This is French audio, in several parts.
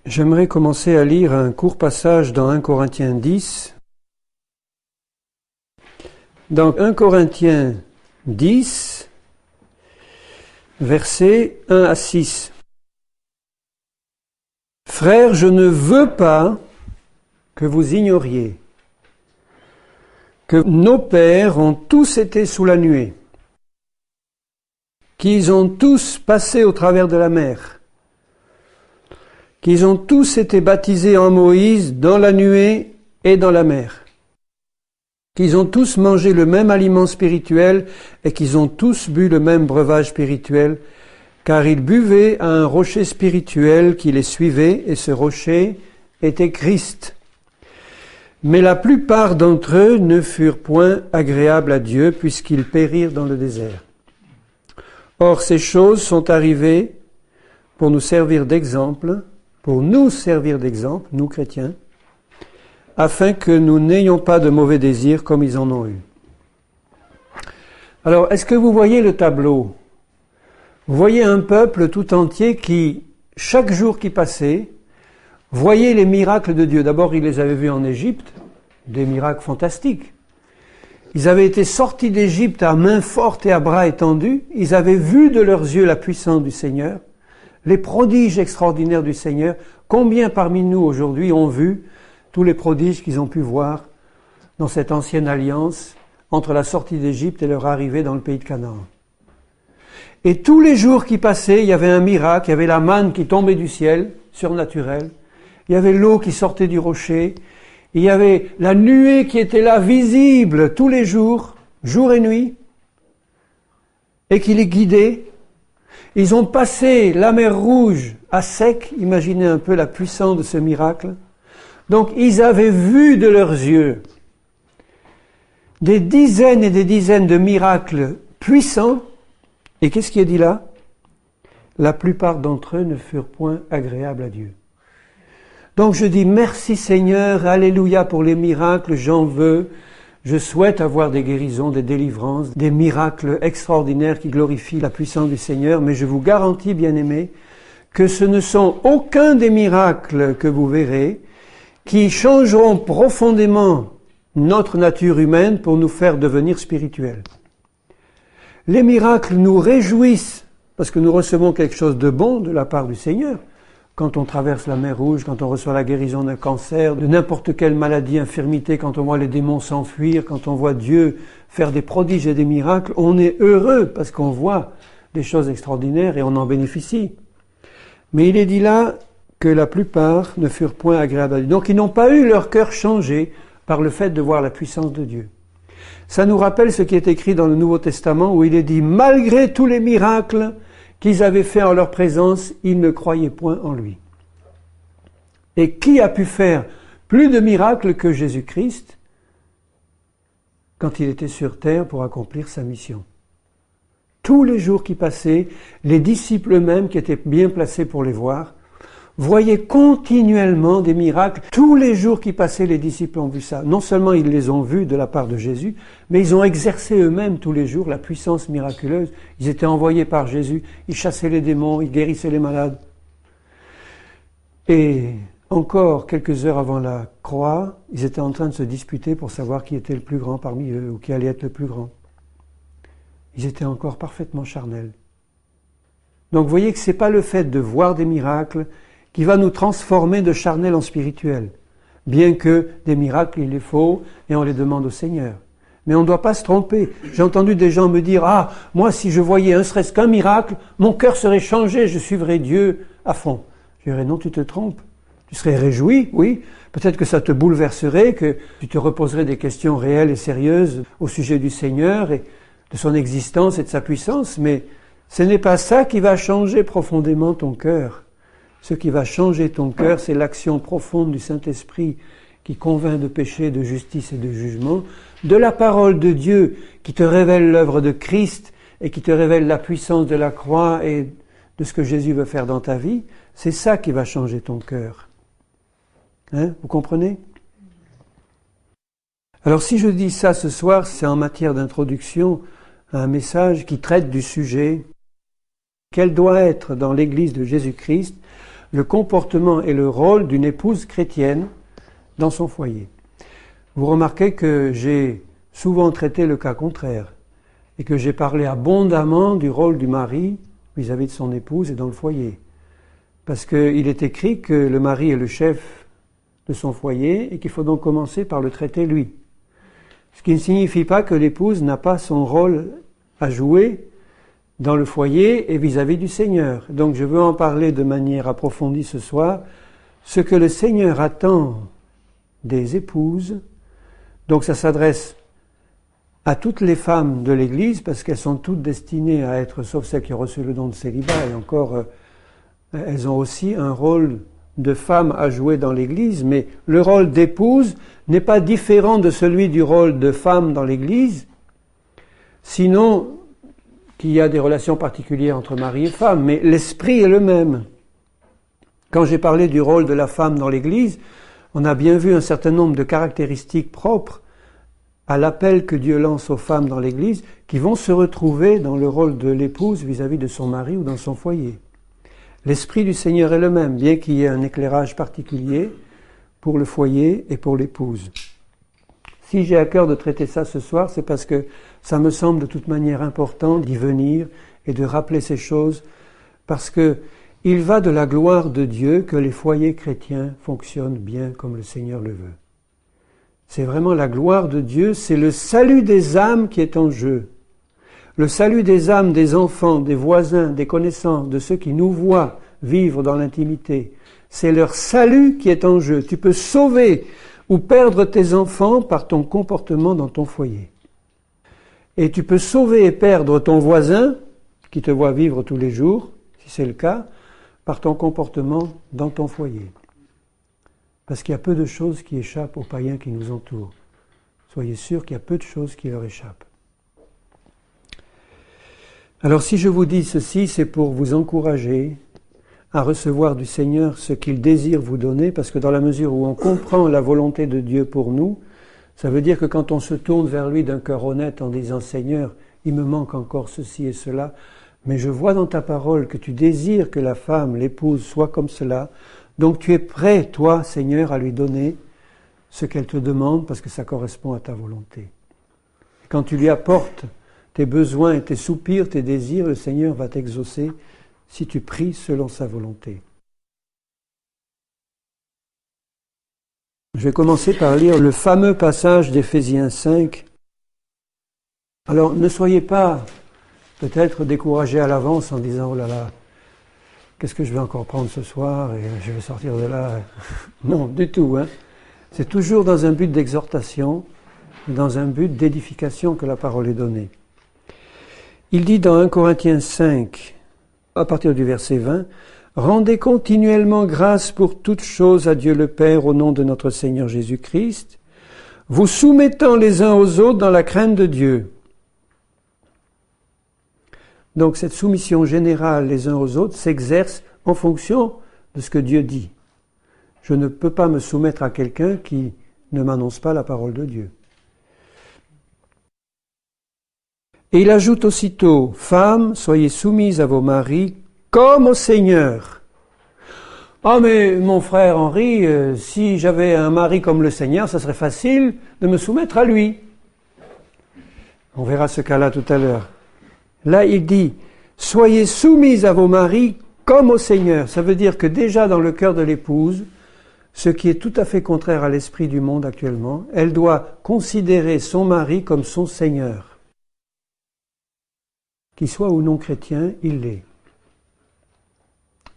J'aimerais commencer à lire un court passage dans 1 Corinthiens 10. Dans 1 Corinthiens 10, versets 1 à 6. Frères, je ne veux pas que vous ignoriez que nos pères ont tous été sous la nuée, qu'ils ont tous passé au travers de la mer, qu'ils ont tous été baptisés en Moïse dans la nuée et dans la mer, qu'ils ont tous mangé le même aliment spirituel et qu'ils ont tous bu le même breuvage spirituel, car ils buvaient à un rocher spirituel qui les suivait, et ce rocher était Christ. Mais la plupart d'entre eux ne furent point agréables à Dieu, puisqu'ils périrent dans le désert. Or, ces choses sont arrivées pour nous servir d'exemple, nous chrétiens, afin que nous n'ayons pas de mauvais désirs comme ils en ont eu. Alors, est-ce que vous voyez le tableau ? Vous voyez un peuple tout entier qui, chaque jour qui passait, voyait les miracles de Dieu. D'abord, ils les avaient vus en Égypte, des miracles fantastiques. Ils avaient été sortis d'Égypte à main forte et à bras étendus. Ils avaient vu de leurs yeux la puissance du Seigneur, les prodiges extraordinaires du Seigneur. Combien parmi nous aujourd'hui ont vu tous les prodiges qu'ils ont pu voir dans cette ancienne alliance entre la sortie d'Égypte et leur arrivée dans le pays de Canaan? Et tous les jours qui passaient, il y avait un miracle, il y avait la manne qui tombait du ciel, surnaturelle, il y avait l'eau qui sortait du rocher, il y avait la nuée qui était là, visible tous les jours, jour et nuit, et qui les guidait. Ils ont passé la mer Rouge à sec, imaginez un peu la puissance de ce miracle. Donc ils avaient vu de leurs yeux des dizaines et des dizaines de miracles puissants. Et qu'est-ce qui est dit là? La plupart d'entre eux ne furent point agréables à Dieu. Donc je dis merci Seigneur, alléluia pour les miracles, j'en veux. Je souhaite avoir des guérisons, des délivrances, des miracles extraordinaires qui glorifient la puissance du Seigneur, mais je vous garantis, bien-aimés, que ce ne sont aucun des miracles que vous verrez qui changeront profondément notre nature humaine pour nous faire devenir spirituels. Les miracles nous réjouissent parce que nous recevons quelque chose de bon de la part du Seigneur. Quand on traverse la mer Rouge, quand on reçoit la guérison d'un cancer, de n'importe quelle maladie, infirmité, quand on voit les démons s'enfuir, quand on voit Dieu faire des prodiges et des miracles, on est heureux parce qu'on voit des choses extraordinaires et on en bénéficie. Mais il est dit là que la plupart ne furent point agréables à Dieu. Donc ils n'ont pas eu leur cœur changé par le fait de voir la puissance de Dieu. Ça nous rappelle ce qui est écrit dans le Nouveau Testament où il est dit « Malgré tous les miracles qu'ils avaient faits en leur présence, ils ne croyaient point en lui. » Et qui a pu faire plus de miracles que Jésus-Christ quand il était sur terre pour accomplir sa mission? Tous les jours qui passaient, les disciples eux-mêmes qui étaient bien placés pour les voir, voyaient continuellement des miracles. Tous les jours qui passaient, les disciples ont vu ça. Non seulement ils les ont vus de la part de Jésus, mais ils ont exercé eux-mêmes tous les jours la puissance miraculeuse. Ils étaient envoyés par Jésus, ils chassaient les démons, ils guérissaient les malades. Et encore quelques heures avant la croix, ils étaient en train de se disputer pour savoir qui était le plus grand parmi eux, ou qui allait être le plus grand. Ils étaient encore parfaitement charnels. Donc vous voyez que ce n'est pas le fait de voir des miracles qui va nous transformer de charnel en spirituel. Bien que des miracles, il les faut, et on les demande au Seigneur. Mais on ne doit pas se tromper. J'ai entendu des gens me dire « Ah, moi si je voyais un serait-ce qu'un miracle, mon cœur serait changé, je suivrais Dieu à fond. » Je dirais « Non, tu te trompes. Tu serais réjoui, oui. Peut-être que ça te bouleverserait, que tu te reposerais des questions réelles et sérieuses au sujet du Seigneur et de son existence et de sa puissance, mais ce n'est pas ça qui va changer profondément ton cœur. Ce qui va changer ton cœur, c'est l'action profonde du Saint-Esprit qui convainc de péché, de justice et de jugement, de la parole de Dieu qui te révèle l'œuvre de Christ et qui te révèle la puissance de la croix et de ce que Jésus veut faire dans ta vie. C'est ça qui va changer ton cœur. Hein, vous comprenez? Alors si je dis ça ce soir, c'est en matière d'introduction à un message qui traite du sujet. Quelle doit être dans l'Église de Jésus-Christ le comportement et le rôle d'une épouse chrétienne dans son foyer. Vous remarquez que j'ai souvent traité le cas contraire et que j'ai parlé abondamment du rôle du mari vis-à-vis de son épouse et dans le foyer. Parce qu'il est écrit que le mari est le chef de son foyer et qu'il faut donc commencer par le traiter lui. Ce qui ne signifie pas que l'épouse n'a pas son rôle à jouer dans le foyer et vis-à-vis du Seigneur. Donc je veux en parler de manière approfondie ce soir. Ce que le Seigneur attend des épouses, donc ça s'adresse à toutes les femmes de l'Église, parce qu'elles sont toutes destinées à être, sauf celles qui ont reçu le don de célibat, et encore, elles ont aussi un rôle de femme à jouer dans l'Église, mais le rôle d'épouse n'est pas différent de celui du rôle de femme dans l'Église, sinon qu'il y a des relations particulières entre mari et femme, mais l'esprit est le même. Quand j'ai parlé du rôle de la femme dans l'Église, on a bien vu un certain nombre de caractéristiques propres à l'appel que Dieu lance aux femmes dans l'Église, qui vont se retrouver dans le rôle de l'épouse vis-à-vis de son mari ou dans son foyer. L'esprit du Seigneur est le même, bien qu'il y ait un éclairage particulier pour le foyer et pour l'épouse. Si j'ai à cœur de traiter ça ce soir, c'est parce que ça me semble de toute manière important d'y venir et de rappeler ces choses, parce que il va de la gloire de Dieu que les foyers chrétiens fonctionnent bien comme le Seigneur le veut. C'est vraiment la gloire de Dieu, c'est le salut des âmes qui est en jeu. Le salut des âmes, des enfants, des voisins, des connaissances, de ceux qui nous voient vivre dans l'intimité. C'est leur salut qui est en jeu. Tu peux sauver ou perdre tes enfants par ton comportement dans ton foyer. Et tu peux sauver et perdre ton voisin, qui te voit vivre tous les jours, si c'est le cas, par ton comportement dans ton foyer. Parce qu'il y a peu de choses qui échappent aux païens qui nous entourent. Soyez sûrs qu'il y a peu de choses qui leur échappent. Alors si je vous dis ceci, c'est pour vous encourager à recevoir du Seigneur ce qu'il désire vous donner, parce que dans la mesure où on comprend la volonté de Dieu pour nous, ça veut dire que quand on se tourne vers lui d'un cœur honnête en disant « Seigneur, il me manque encore ceci et cela, mais je vois dans ta parole que tu désires que la femme, l'épouse, soit comme cela, donc tu es prêt, toi, Seigneur, à lui donner ce qu'elle te demande parce que ça correspond à ta volonté. Quand tu lui apportes tes besoins et tes soupirs, tes désirs, le Seigneur va t'exaucer si tu pries selon sa volonté. Je vais commencer par lire le fameux passage d'Éphésiens 5. Alors, ne soyez pas peut-être découragés à l'avance en disant « Oh là là, qu'est-ce que je vais encore prendre ce soir et je vais sortir de là ?» Non, du tout. C'est toujours dans un but d'exhortation, dans un but d'édification que la parole est donnée. Il dit dans 1 Corinthiens 5, à partir du verset 20, « Rendez continuellement grâce pour toutes choses à Dieu le Père au nom de notre Seigneur Jésus-Christ, vous soumettant les uns aux autres dans la crainte de Dieu. » Donc cette soumission générale les uns aux autres s'exerce en fonction de ce que Dieu dit. Je ne peux pas me soumettre à quelqu'un qui ne m'annonce pas la parole de Dieu. Et il ajoute aussitôt, « Femmes, soyez soumises à vos maris comme au Seigneur. » Ah mais mon frère Henri, si j'avais un mari comme le Seigneur, ça serait facile de me soumettre à lui. On verra ce cas-là tout à l'heure. Là, il dit, « Soyez soumises à vos maris comme au Seigneur. » Ça veut dire que déjà dans le cœur de l'épouse, ce qui est tout à fait contraire à l'esprit du monde actuellement, elle doit considérer son mari comme son Seigneur. Qu'il soit ou non chrétien, il l'est.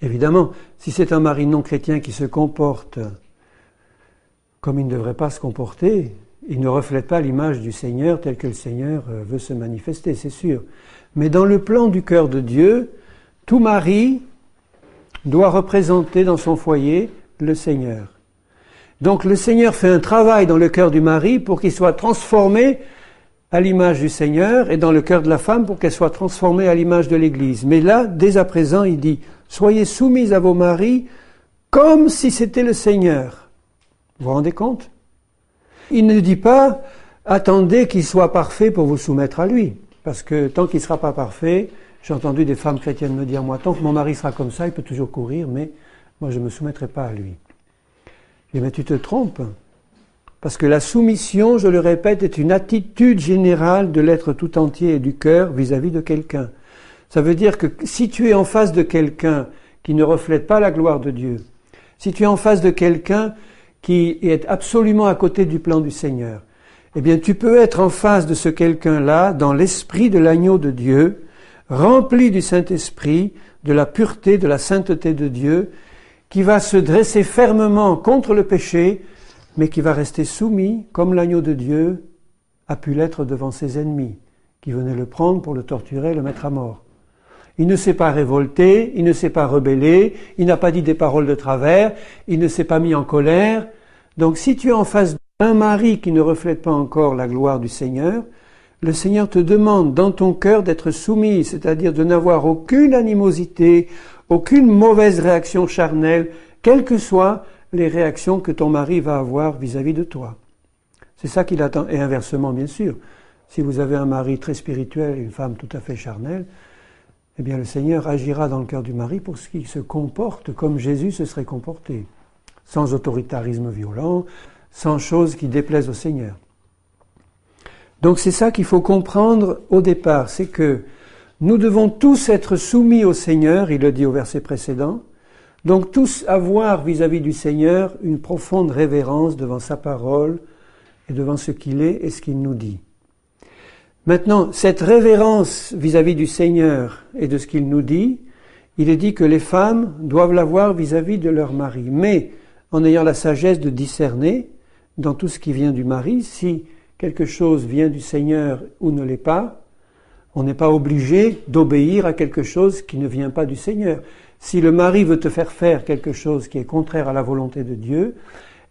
Évidemment, si c'est un mari non chrétien qui se comporte comme il ne devrait pas se comporter, il ne reflète pas l'image du Seigneur tel que le Seigneur veut se manifester, c'est sûr. Mais dans le plan du cœur de Dieu, tout mari doit représenter dans son foyer le Seigneur. Donc le Seigneur fait un travail dans le cœur du mari pour qu'il soit transformé à l'image du Seigneur et dans le cœur de la femme pour qu'elle soit transformée à l'image de l'Église. Mais là, dès à présent, il dit « Soyez soumis à vos maris comme si c'était le Seigneur. » Vous vous rendez compte ? Il ne dit pas « Attendez qu'il soit parfait pour vous soumettre à lui. » Parce que tant qu'il ne sera pas parfait, j'ai entendu des femmes chrétiennes me dire « Moi, tant que mon mari sera comme ça, il peut toujours courir, mais moi je ne me soumettrai pas à lui. Mais tu te trompes, parce que la soumission, je le répète, est une attitude générale de l'être tout entier et du cœur vis-à-vis de quelqu'un. Ça veut dire que si tu es en face de quelqu'un qui ne reflète pas la gloire de Dieu, si tu es en face de quelqu'un qui est absolument à côté du plan du Seigneur, eh bien tu peux être en face de ce quelqu'un-là dans l'esprit de l'agneau de Dieu, rempli du Saint-Esprit, de la pureté, de la sainteté de Dieu, qui va se dresser fermement contre le péché, mais qui va rester soumis, comme l'agneau de Dieu a pu l'être devant ses ennemis, qui venaient le prendre pour le torturer et le mettre à mort. Il ne s'est pas révolté, il ne s'est pas rebellé, il n'a pas dit des paroles de travers, il ne s'est pas mis en colère. Donc si tu es en face d'un mari qui ne reflète pas encore la gloire du Seigneur, le Seigneur te demande dans ton cœur d'être soumis, c'est-à-dire de n'avoir aucune animosité, aucune mauvaise réaction charnelle, quelles que soient les réactions que ton mari va avoir vis-à-vis de toi. C'est ça qu'il attend. Et inversement, bien sûr, si vous avez un mari très spirituel et une femme tout à fait charnelle, eh bien le Seigneur agira dans le cœur du mari pour ce qu'il se comporte comme Jésus se serait comporté, sans autoritarisme violent, sans choses qui déplaisent au Seigneur. Donc c'est ça qu'il faut comprendre au départ, c'est que nous devons tous être soumis au Seigneur, il le dit au verset précédent, donc tous avoir vis-à-vis du Seigneur une profonde révérence devant sa parole et devant ce qu'il est et ce qu'il nous dit. Maintenant, cette révérence vis-à-vis du Seigneur et de ce qu'il nous dit, il est dit que les femmes doivent l'avoir vis-à-vis de leur mari, mais en ayant la sagesse de discerner dans tout ce qui vient du mari, si quelque chose vient du Seigneur ou ne l'est pas, on n'est pas obligé d'obéir à quelque chose qui ne vient pas du Seigneur. Si le mari veut te faire faire quelque chose qui est contraire à la volonté de Dieu,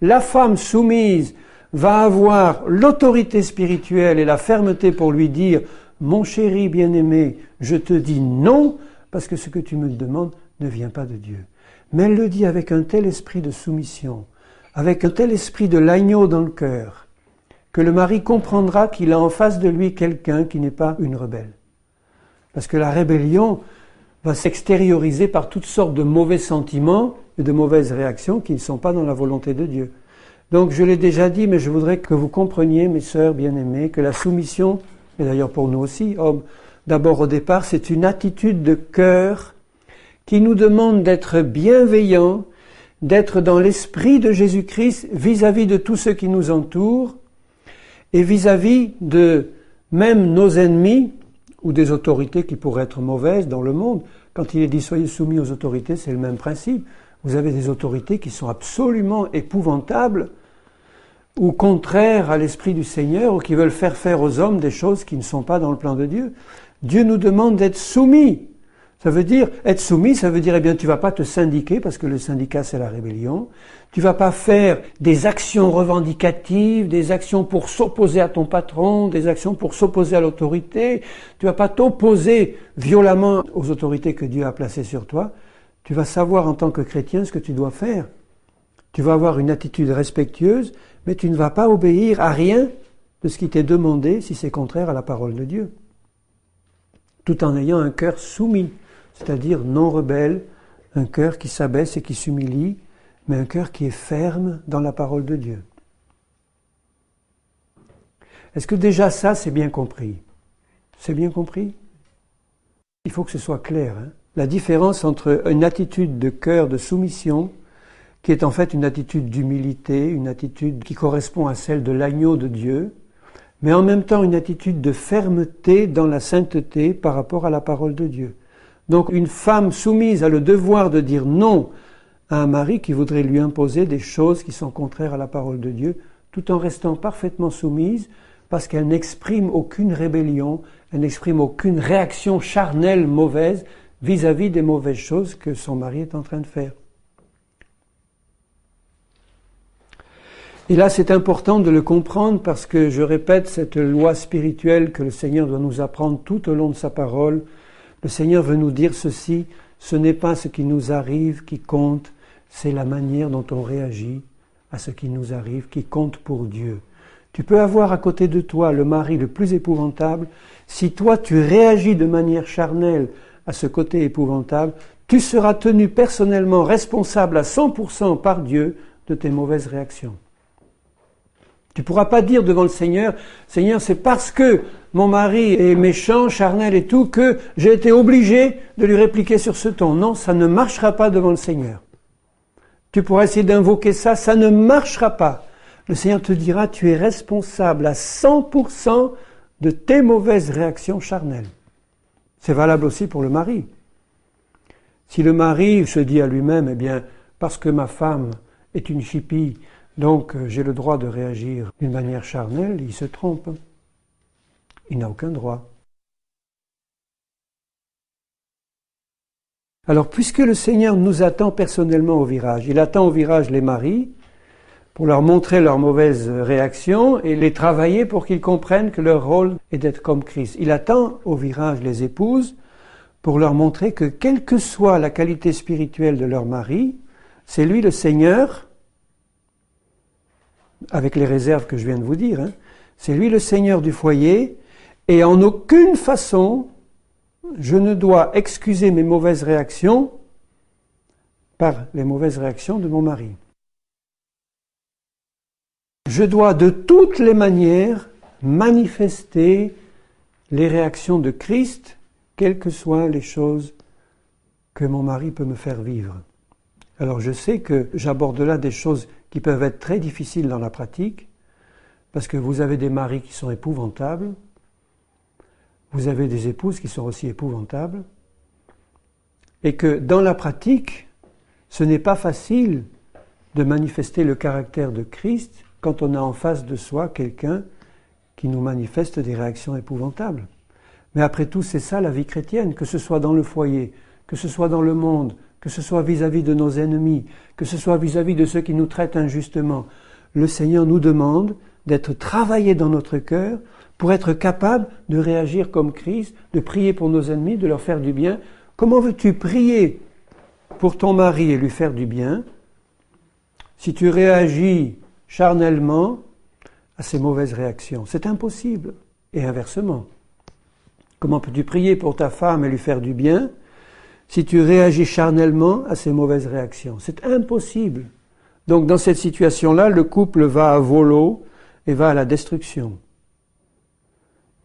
la femme soumise va avoir l'autorité spirituelle et la fermeté pour lui dire « Mon chéri bien-aimé, je te dis non, parce que ce que tu me demandes ne vient pas de Dieu. » Mais elle le dit avec un tel esprit de soumission, avec un tel esprit de l'agneau dans le cœur, que le mari comprendra qu'il a en face de lui quelqu'un qui n'est pas une rebelle. Parce que la rébellion va s'extérioriser par toutes sortes de mauvais sentiments et de mauvaises réactions qui ne sont pas dans la volonté de Dieu. Donc je l'ai déjà dit, mais je voudrais que vous compreniez, mes sœurs bien-aimées, que la soumission, et d'ailleurs pour nous aussi, hommes, d'abord au départ, c'est une attitude de cœur qui nous demande d'être bienveillants, d'être dans l'esprit de Jésus-Christ vis-à-vis de tous ceux qui nous entourent et vis-à-vis de même nos ennemis ou des autorités qui pourraient être mauvaises dans le monde. Quand il est dit « soyez soumis aux autorités », c'est le même principe. Vous avez des autorités qui sont absolument épouvantables ou contraires à l'esprit du Seigneur ou qui veulent faire aux hommes des choses qui ne sont pas dans le plan de Dieu. Dieu nous demande d'être soumis. Ça veut dire, être soumis, ça veut dire, eh bien, tu vas pas te syndiquer parce que le syndicat c'est la rébellion. Tu vas pas faire des actions revendicatives, des actions pour s'opposer à ton patron, des actions pour s'opposer à l'autorité. Tu vas pas t'opposer violemment aux autorités que Dieu a placées sur toi. Tu vas savoir en tant que chrétien ce que tu dois faire. Tu vas avoir une attitude respectueuse, mais tu ne vas pas obéir à rien de ce qui t'est demandé si c'est contraire à la parole de Dieu. Tout en ayant un cœur soumis, c'est-à-dire non rebelle, un cœur qui s'abaisse et qui s'humilie, mais un cœur qui est ferme dans la parole de Dieu. Est-ce que déjà ça, c'est bien compris? C'est bien compris? Il faut que ce soit clair. La différence entre une attitude de cœur de soumission, qui est en fait une attitude d'humilité, une attitude qui correspond à celle de l'agneau de Dieu, mais en même temps une attitude de fermeté dans la sainteté par rapport à la parole de Dieu. Donc une femme soumise a le devoir de dire non à un mari qui voudrait lui imposer des choses qui sont contraires à la parole de Dieu, tout en restant parfaitement soumise, parce qu'elle n'exprime aucune rébellion, elle n'exprime aucune réaction charnelle mauvaise vis-à-vis des mauvaises choses que son mari est en train de faire. Et là, c'est important de le comprendre parce que, je répète, cette loi spirituelle que le Seigneur doit nous apprendre tout au long de sa parole, le Seigneur veut nous dire ceci, ce n'est pas ce qui nous arrive qui compte, c'est la manière dont on réagit à ce qui nous arrive qui compte pour Dieu. Tu peux avoir à côté de toi le mari le plus épouvantable, si toi tu réagis de manière charnelle à ce côté épouvantable, tu seras tenu personnellement responsable à 100% par Dieu de tes mauvaises réactions. Tu ne pourras pas dire devant le Seigneur, Seigneur, c'est parce que mon mari est méchant, charnel et tout, que j'ai été obligé de lui répliquer sur ce ton. Non, ça ne marchera pas devant le Seigneur. Tu pourras essayer d'invoquer ça, ça ne marchera pas. Le Seigneur te dira, tu es responsable à 100% de tes mauvaises réactions charnelles. C'est valable aussi pour le mari. Si le mari se dit à lui-même, eh bien, parce que ma femme est une chipie, donc j'ai le droit de réagir d'une manière charnelle, il se trompe. Il n'a aucun droit. Alors, puisque le Seigneur nous attend personnellement au virage, il attend au virage les maris pour leur montrer leurs mauvaises réactions et les travailler pour qu'ils comprennent que leur rôle est d'être comme Christ. Il attend au virage les épouses pour leur montrer que quelle que soit la qualité spirituelle de leur mari, c'est lui le Seigneur, avec les réserves que je viens de vous dire, c'est lui le Seigneur du foyer, et en aucune façon, je ne dois excuser mes mauvaises réactions par les mauvaises réactions de mon mari. Je dois de toutes les manières manifester les réactions de Christ, quelles que soient les choses que mon mari peut me faire vivre. Alors je sais que j'aborde là des choses qui peuvent être très difficiles dans la pratique, parce que vous avez des maris qui sont épouvantables, vous avez des épouses qui sont aussi épouvantables, et que dans la pratique, ce n'est pas facile de manifester le caractère de Christ quand on a en face de soi quelqu'un qui nous manifeste des réactions épouvantables. Mais après tout, c'est ça la vie chrétienne, que ce soit dans le foyer, que ce soit dans le monde, que ce soit vis-à-vis de nos ennemis, que ce soit vis-à-vis de ceux qui nous traitent injustement. Le Seigneur nous demande d'être travaillé dans notre cœur pour être capable de réagir comme Christ, de prier pour nos ennemis, de leur faire du bien. Comment veux-tu prier pour ton mari et lui faire du bien si tu réagis charnellement à ses mauvaises réactions? C'est impossible. Et inversement. Comment peux-tu prier pour ta femme et lui faire du bien si tu réagis charnellement à ses mauvaises réactions? C'est impossible. Donc dans cette situation-là, le couple va à volo et va à la destruction.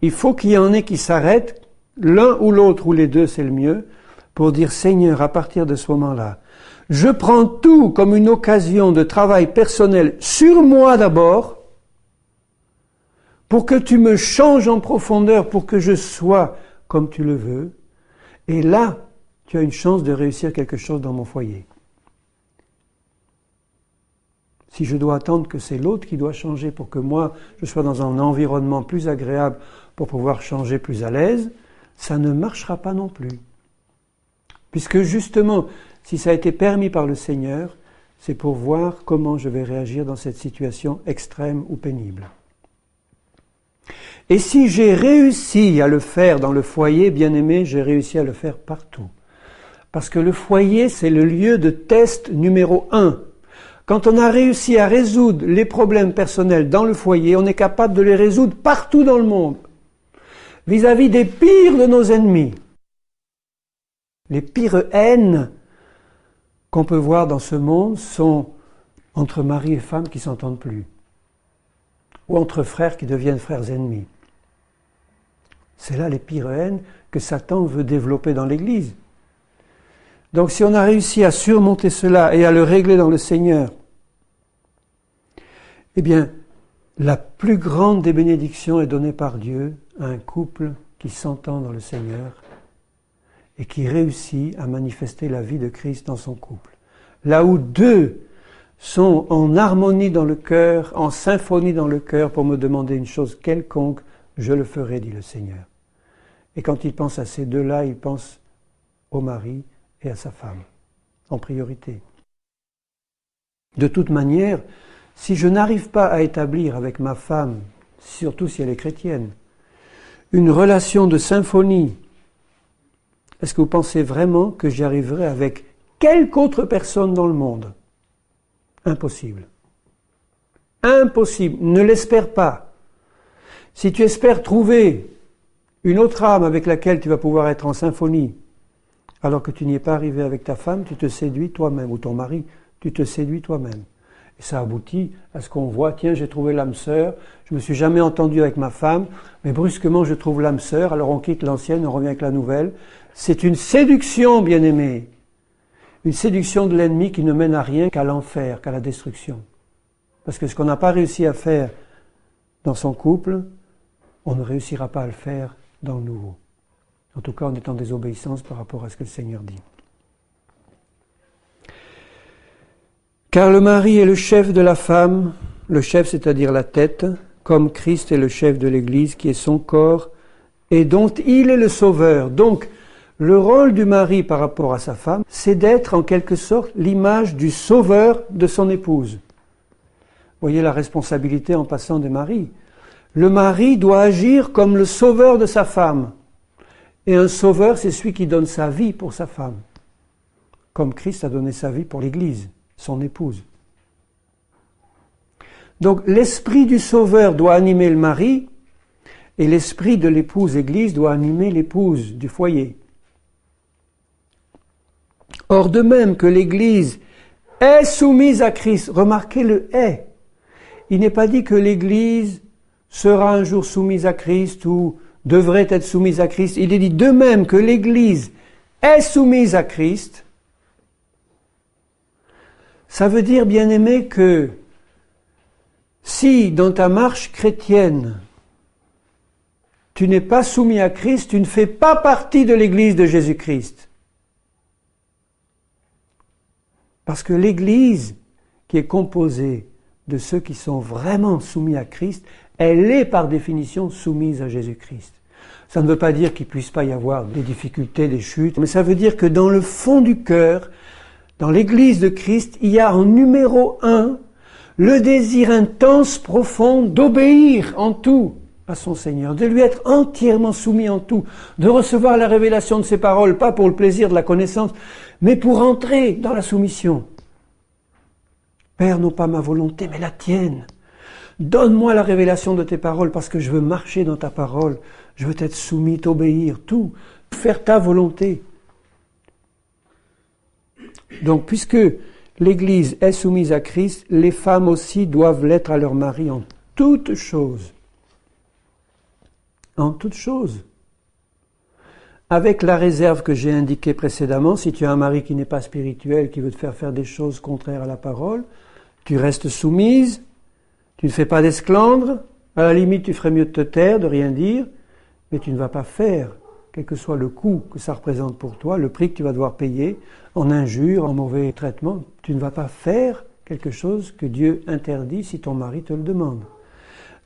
Il faut qu'il y en ait qui s'arrêtent, l'un ou l'autre ou les deux, c'est le mieux, pour dire Seigneur, à partir de ce moment-là, je prends tout comme une occasion de travail personnel sur moi d'abord, pour que tu me changes en profondeur, pour que je sois comme tu le veux. Et là, tu as une chance de réussir quelque chose dans mon foyer. Si je dois attendre que c'est l'autre qui doit changer pour que moi, je sois dans un environnement plus agréable pour pouvoir changer plus à l'aise, ça ne marchera pas non plus. Puisque justement, si ça a été permis par le Seigneur, c'est pour voir comment je vais réagir dans cette situation extrême ou pénible. Et si j'ai réussi à le faire dans le foyer, bien aimé, j'ai réussi à le faire partout. Parce que le foyer, c'est le lieu de test numéro 1. Quand on a réussi à résoudre les problèmes personnels dans le foyer, on est capable de les résoudre partout dans le monde. Vis-à-vis des pires de nos ennemis. Les pires haines qu'on peut voir dans ce monde sont entre mari et femme qui ne s'entendent plus. Ou entre frères qui deviennent frères ennemis. C'est là les pires haines que Satan veut développer dans l'Église. Donc si on a réussi à surmonter cela et à le régler dans le Seigneur, eh bien, la plus grande des bénédictions est donnée par Dieu à un couple qui s'entend dans le Seigneur et qui réussit à manifester la vie de Christ dans son couple. Là où deux sont en harmonie dans le cœur, en symphonie dans le cœur pour me demander une chose quelconque, je le ferai, dit le Seigneur. Et quand il pense à ces deux-là, il pense au mari et à sa femme, en priorité. De toute manière, si je n'arrive pas à établir avec ma femme, surtout si elle est chrétienne, une relation de symphonie, est-ce que vous pensez vraiment que j'y arriverai avec quelque autre personne dans le monde? Impossible. Impossible. Ne l'espère pas. Si tu espères trouver une autre âme avec laquelle tu vas pouvoir être en symphonie, alors que tu n'y es pas arrivé avec ta femme, tu te séduis toi-même, ou ton mari, tu te séduis toi-même. Et ça aboutit à ce qu'on voit, tiens, j'ai trouvé l'âme sœur, je me suis jamais entendu avec ma femme, mais brusquement je trouve l'âme sœur, alors on quitte l'ancienne, on revient avec la nouvelle. C'est une séduction, bien-aimé. Une séduction de l'ennemi qui ne mène à rien qu'à l'enfer, qu'à la destruction. Parce que ce qu'on n'a pas réussi à faire dans son couple, on ne réussira pas à le faire dans le nouveau. En tout cas, en étant en désobéissance par rapport à ce que le Seigneur dit. Car le mari est le chef de la femme, le chef c'est-à-dire la tête, comme Christ est le chef de l'Église qui est son corps et dont il est le sauveur. Donc, le rôle du mari par rapport à sa femme, c'est d'être en quelque sorte l'image du sauveur de son épouse. Voyez la responsabilité en passant des maris. Le mari doit agir comme le sauveur de sa femme. Et un sauveur, c'est celui qui donne sa vie pour sa femme. Comme Christ a donné sa vie pour l'Église, son épouse. Donc l'esprit du sauveur doit animer le mari, et l'esprit de l'épouse Église doit animer l'épouse du foyer. Or, de même que l'Église est soumise à Christ, remarquez le « est ». Il n'est pas dit que l'Église sera un jour soumise à Christ ou devrait être soumise à Christ. Il est dit de même que l'Église est soumise à Christ. Ça veut dire, bien-aimé, que si dans ta marche chrétienne, tu n'es pas soumis à Christ, tu ne fais pas partie de l'Église de Jésus-Christ. Parce que l'Église, qui est composée de ceux qui sont vraiment soumis à Christ, elle est par définition soumise à Jésus-Christ. Ça ne veut pas dire qu'il ne puisse pas y avoir des difficultés, des chutes, mais ça veut dire que dans le fond du cœur, dans l'Église de Christ, il y a en numéro 1 le désir intense, profond d'obéir en tout à son Seigneur, de lui être entièrement soumis en tout, de recevoir la révélation de ses paroles, pas pour le plaisir de la connaissance, mais pour entrer dans la soumission. Père, non pas ma volonté, mais la tienne. Donne-moi la révélation de tes paroles parce que je veux marcher dans ta parole. Je veux t'être soumis, t'obéir, tout. Faire ta volonté. Donc, puisque l'Église est soumise à Christ, les femmes aussi doivent l'être à leur mari en toutes choses. En toutes choses. Avec la réserve que j'ai indiquée précédemment, si tu as un mari qui n'est pas spirituel, qui veut te faire des choses contraires à la parole, tu restes soumise, tu ne fais pas d'esclandre, à la limite tu ferais mieux de te taire, de rien dire, mais tu ne vas pas faire, quel que soit le coût que ça représente pour toi, le prix que tu vas devoir payer, en injure, en mauvais traitement, tu ne vas pas faire quelque chose que Dieu interdit si ton mari te le demande.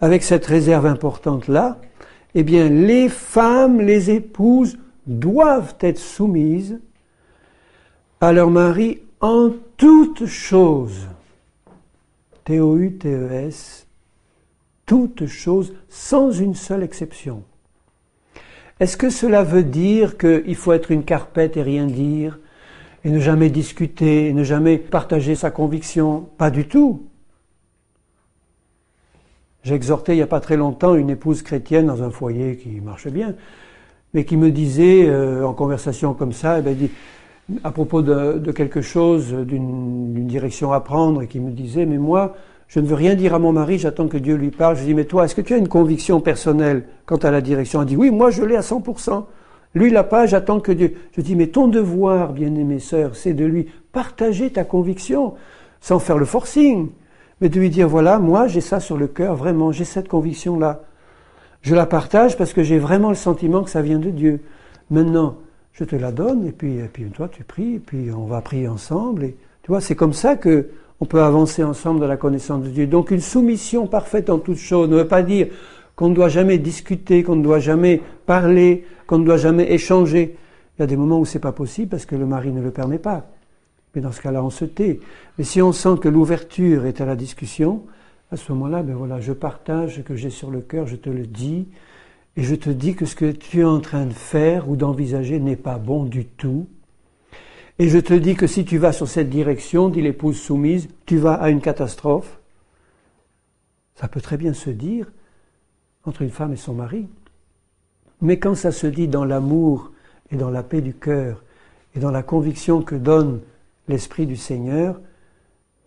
Avec cette réserve importante-là, eh bien les femmes, les épouses, doivent être soumises à leur mari en toutes choses. T-O-U-T-E-S, toutes choses, sans une seule exception. Est-ce que cela veut dire qu'il faut être une carpette et rien dire, et ne jamais discuter, et ne jamais partager sa conviction? Pas du tout. J'ai exhorté il n'y a pas très longtemps une épouse chrétienne dans un foyer qui marche bien, mais qui me disait, en conversation comme ça, elle dit, à propos de quelque chose, d'une direction à prendre, et qui me disait, mais moi, je ne veux rien dire à mon mari, j'attends que Dieu lui parle. Je dis, mais toi, est-ce que tu as une conviction personnelle quant à la direction? Elle dit, oui, moi je l'ai à 100%. Lui, il l'a pas, j'attends que Dieu... Je dis, mais ton devoir, bien-aimée sœur, c'est de lui partager ta conviction, sans faire le forcing, mais de lui dire, voilà, moi j'ai ça sur le cœur, vraiment, j'ai cette conviction-là. Je la partage parce que j'ai vraiment le sentiment que ça vient de Dieu. Maintenant, je te la donne, et puis toi tu pries, et puis on va prier ensemble. Et, tu vois, c'est comme ça que on peut avancer ensemble dans la connaissance de Dieu. Donc une soumission parfaite en toutes choses ne veut pas dire qu'on ne doit jamais discuter, qu'on ne doit jamais parler, qu'on ne doit jamais échanger. Il y a des moments où c'est pas possible parce que le mari ne le permet pas. Mais dans ce cas-là, on se tait. Mais si on sent que l'ouverture est à la discussion, à ce moment-là, ben voilà, je partage ce que j'ai sur le cœur, je te le dis, et je te dis que ce que tu es en train de faire ou d'envisager n'est pas bon du tout. Et je te dis que si tu vas sur cette direction, dit l'épouse soumise, tu vas à une catastrophe. Ça peut très bien se dire entre une femme et son mari. Mais quand ça se dit dans l'amour et dans la paix du cœur, et dans la conviction que donne l'Esprit du Seigneur,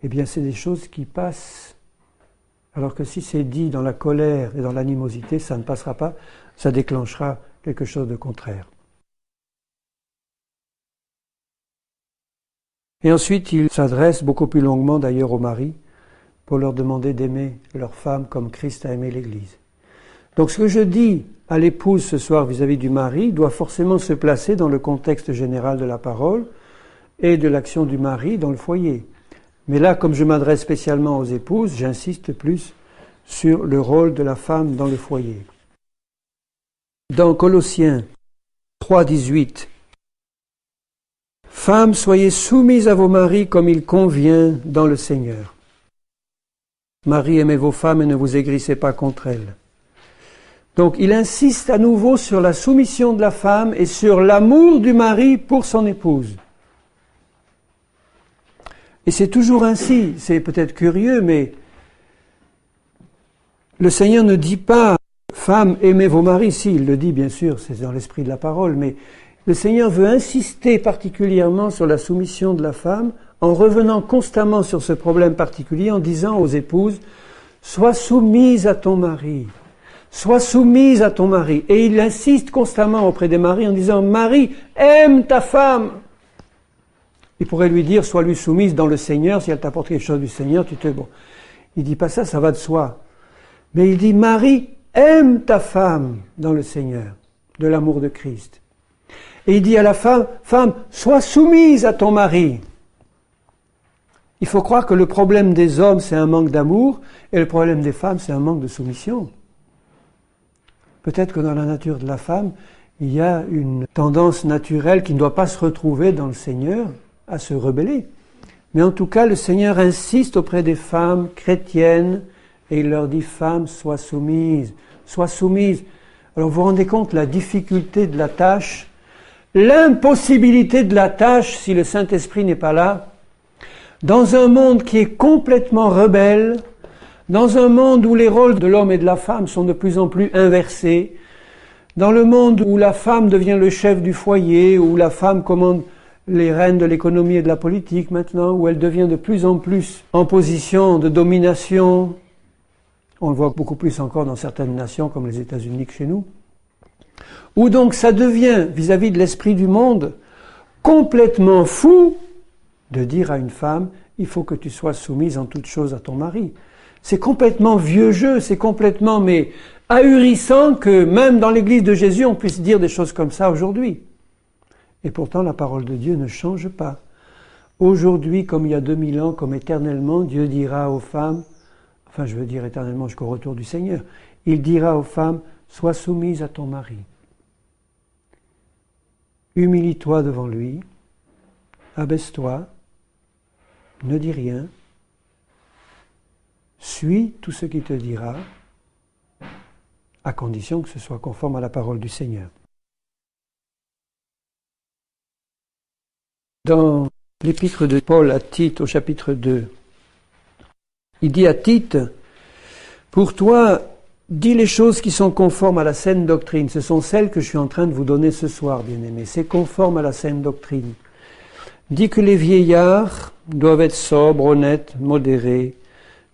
eh bien c'est des choses qui passent. Alors que si c'est dit dans la colère et dans l'animosité, ça ne passera pas, ça déclenchera quelque chose de contraire. Et ensuite, il s'adresse beaucoup plus longuement d'ailleurs aux maris pour leur demander d'aimer leur femme comme Christ a aimé l'Église. Donc ce que je dis à l'épouse ce soir vis-à-vis du mari doit forcément se placer dans le contexte général de la parole et de l'action du mari dans le foyer. Mais là, comme je m'adresse spécialement aux épouses, j'insiste plus sur le rôle de la femme dans le foyer. Dans Colossiens 3,18, « Femmes, soyez soumises à vos maris comme il convient dans le Seigneur. Marie, aimez vos femmes et ne vous aigrissez pas contre elles. » Donc il insiste à nouveau sur la soumission de la femme et sur l'amour du mari pour son épouse. Et c'est toujours ainsi, c'est peut-être curieux, mais le Seigneur ne dit pas « Femmes, aimez vos maris », si, il le dit bien sûr, c'est dans l'esprit de la parole, mais le Seigneur veut insister particulièrement sur la soumission de la femme en revenant constamment sur ce problème particulier en disant aux épouses « Sois soumise à ton mari ». Sois soumise à ton mari. Et il insiste constamment auprès des maris en disant « Marie, aime ta femme ». Il pourrait lui dire « Sois lui soumise dans le Seigneur, si elle t'apporte quelque chose du Seigneur, tu te... » Bon, il dit pas ça, ça va de soi. Mais il dit « Marie, aime ta femme dans le Seigneur, de l'amour de Christ. » Et il dit à la femme « Femme, sois soumise à ton mari. » Il faut croire que le problème des hommes, c'est un manque d'amour, et le problème des femmes, c'est un manque de soumission. Peut-être que dans la nature de la femme, il y a une tendance naturelle qui ne doit pas se retrouver dans le Seigneur, à se rebeller. Mais en tout cas, le Seigneur insiste auprès des femmes chrétiennes et il leur dit « Femmes, sois soumises, sois soumises ». Alors vous vous rendez compte la difficulté de la tâche, l'impossibilité de la tâche si le Saint-Esprit n'est pas là, dans un monde qui est complètement rebelle, dans un monde où les rôles de l'homme et de la femme sont de plus en plus inversés, dans le monde où la femme devient le chef du foyer, où la femme commande les rênes de l'économie et de la politique maintenant, où elle devient de plus en plus en position de domination, on le voit beaucoup plus encore dans certaines nations comme les États-Unis que chez nous, où donc ça devient, vis-à-vis de l'esprit du monde, complètement fou de dire à une femme « il faut que tu sois soumise en toute chose à ton mari ». C'est complètement vieux jeu, c'est complètement mais ahurissant que même dans l'église de Jésus, on puisse dire des choses comme ça aujourd'hui. Et pourtant, la parole de Dieu ne change pas. Aujourd'hui, comme il y a 2000 ans, comme éternellement, Dieu dira aux femmes, enfin je veux dire éternellement jusqu'au retour du Seigneur, il dira aux femmes, sois soumise à ton mari. Humilie-toi devant lui, abaisse-toi, ne dis rien, suis tout ce qu'il te dira, à condition que ce soit conforme à la parole du Seigneur. Dans l'épître de Paul à Tite, au chapitre 2, il dit à Tite, « Pour toi, dis les choses qui sont conformes à la saine doctrine. » Ce sont celles que je suis en train de vous donner ce soir, bien-aimés. C'est conforme à la saine doctrine. Dis que les vieillards doivent être sobres, honnêtes, modérés,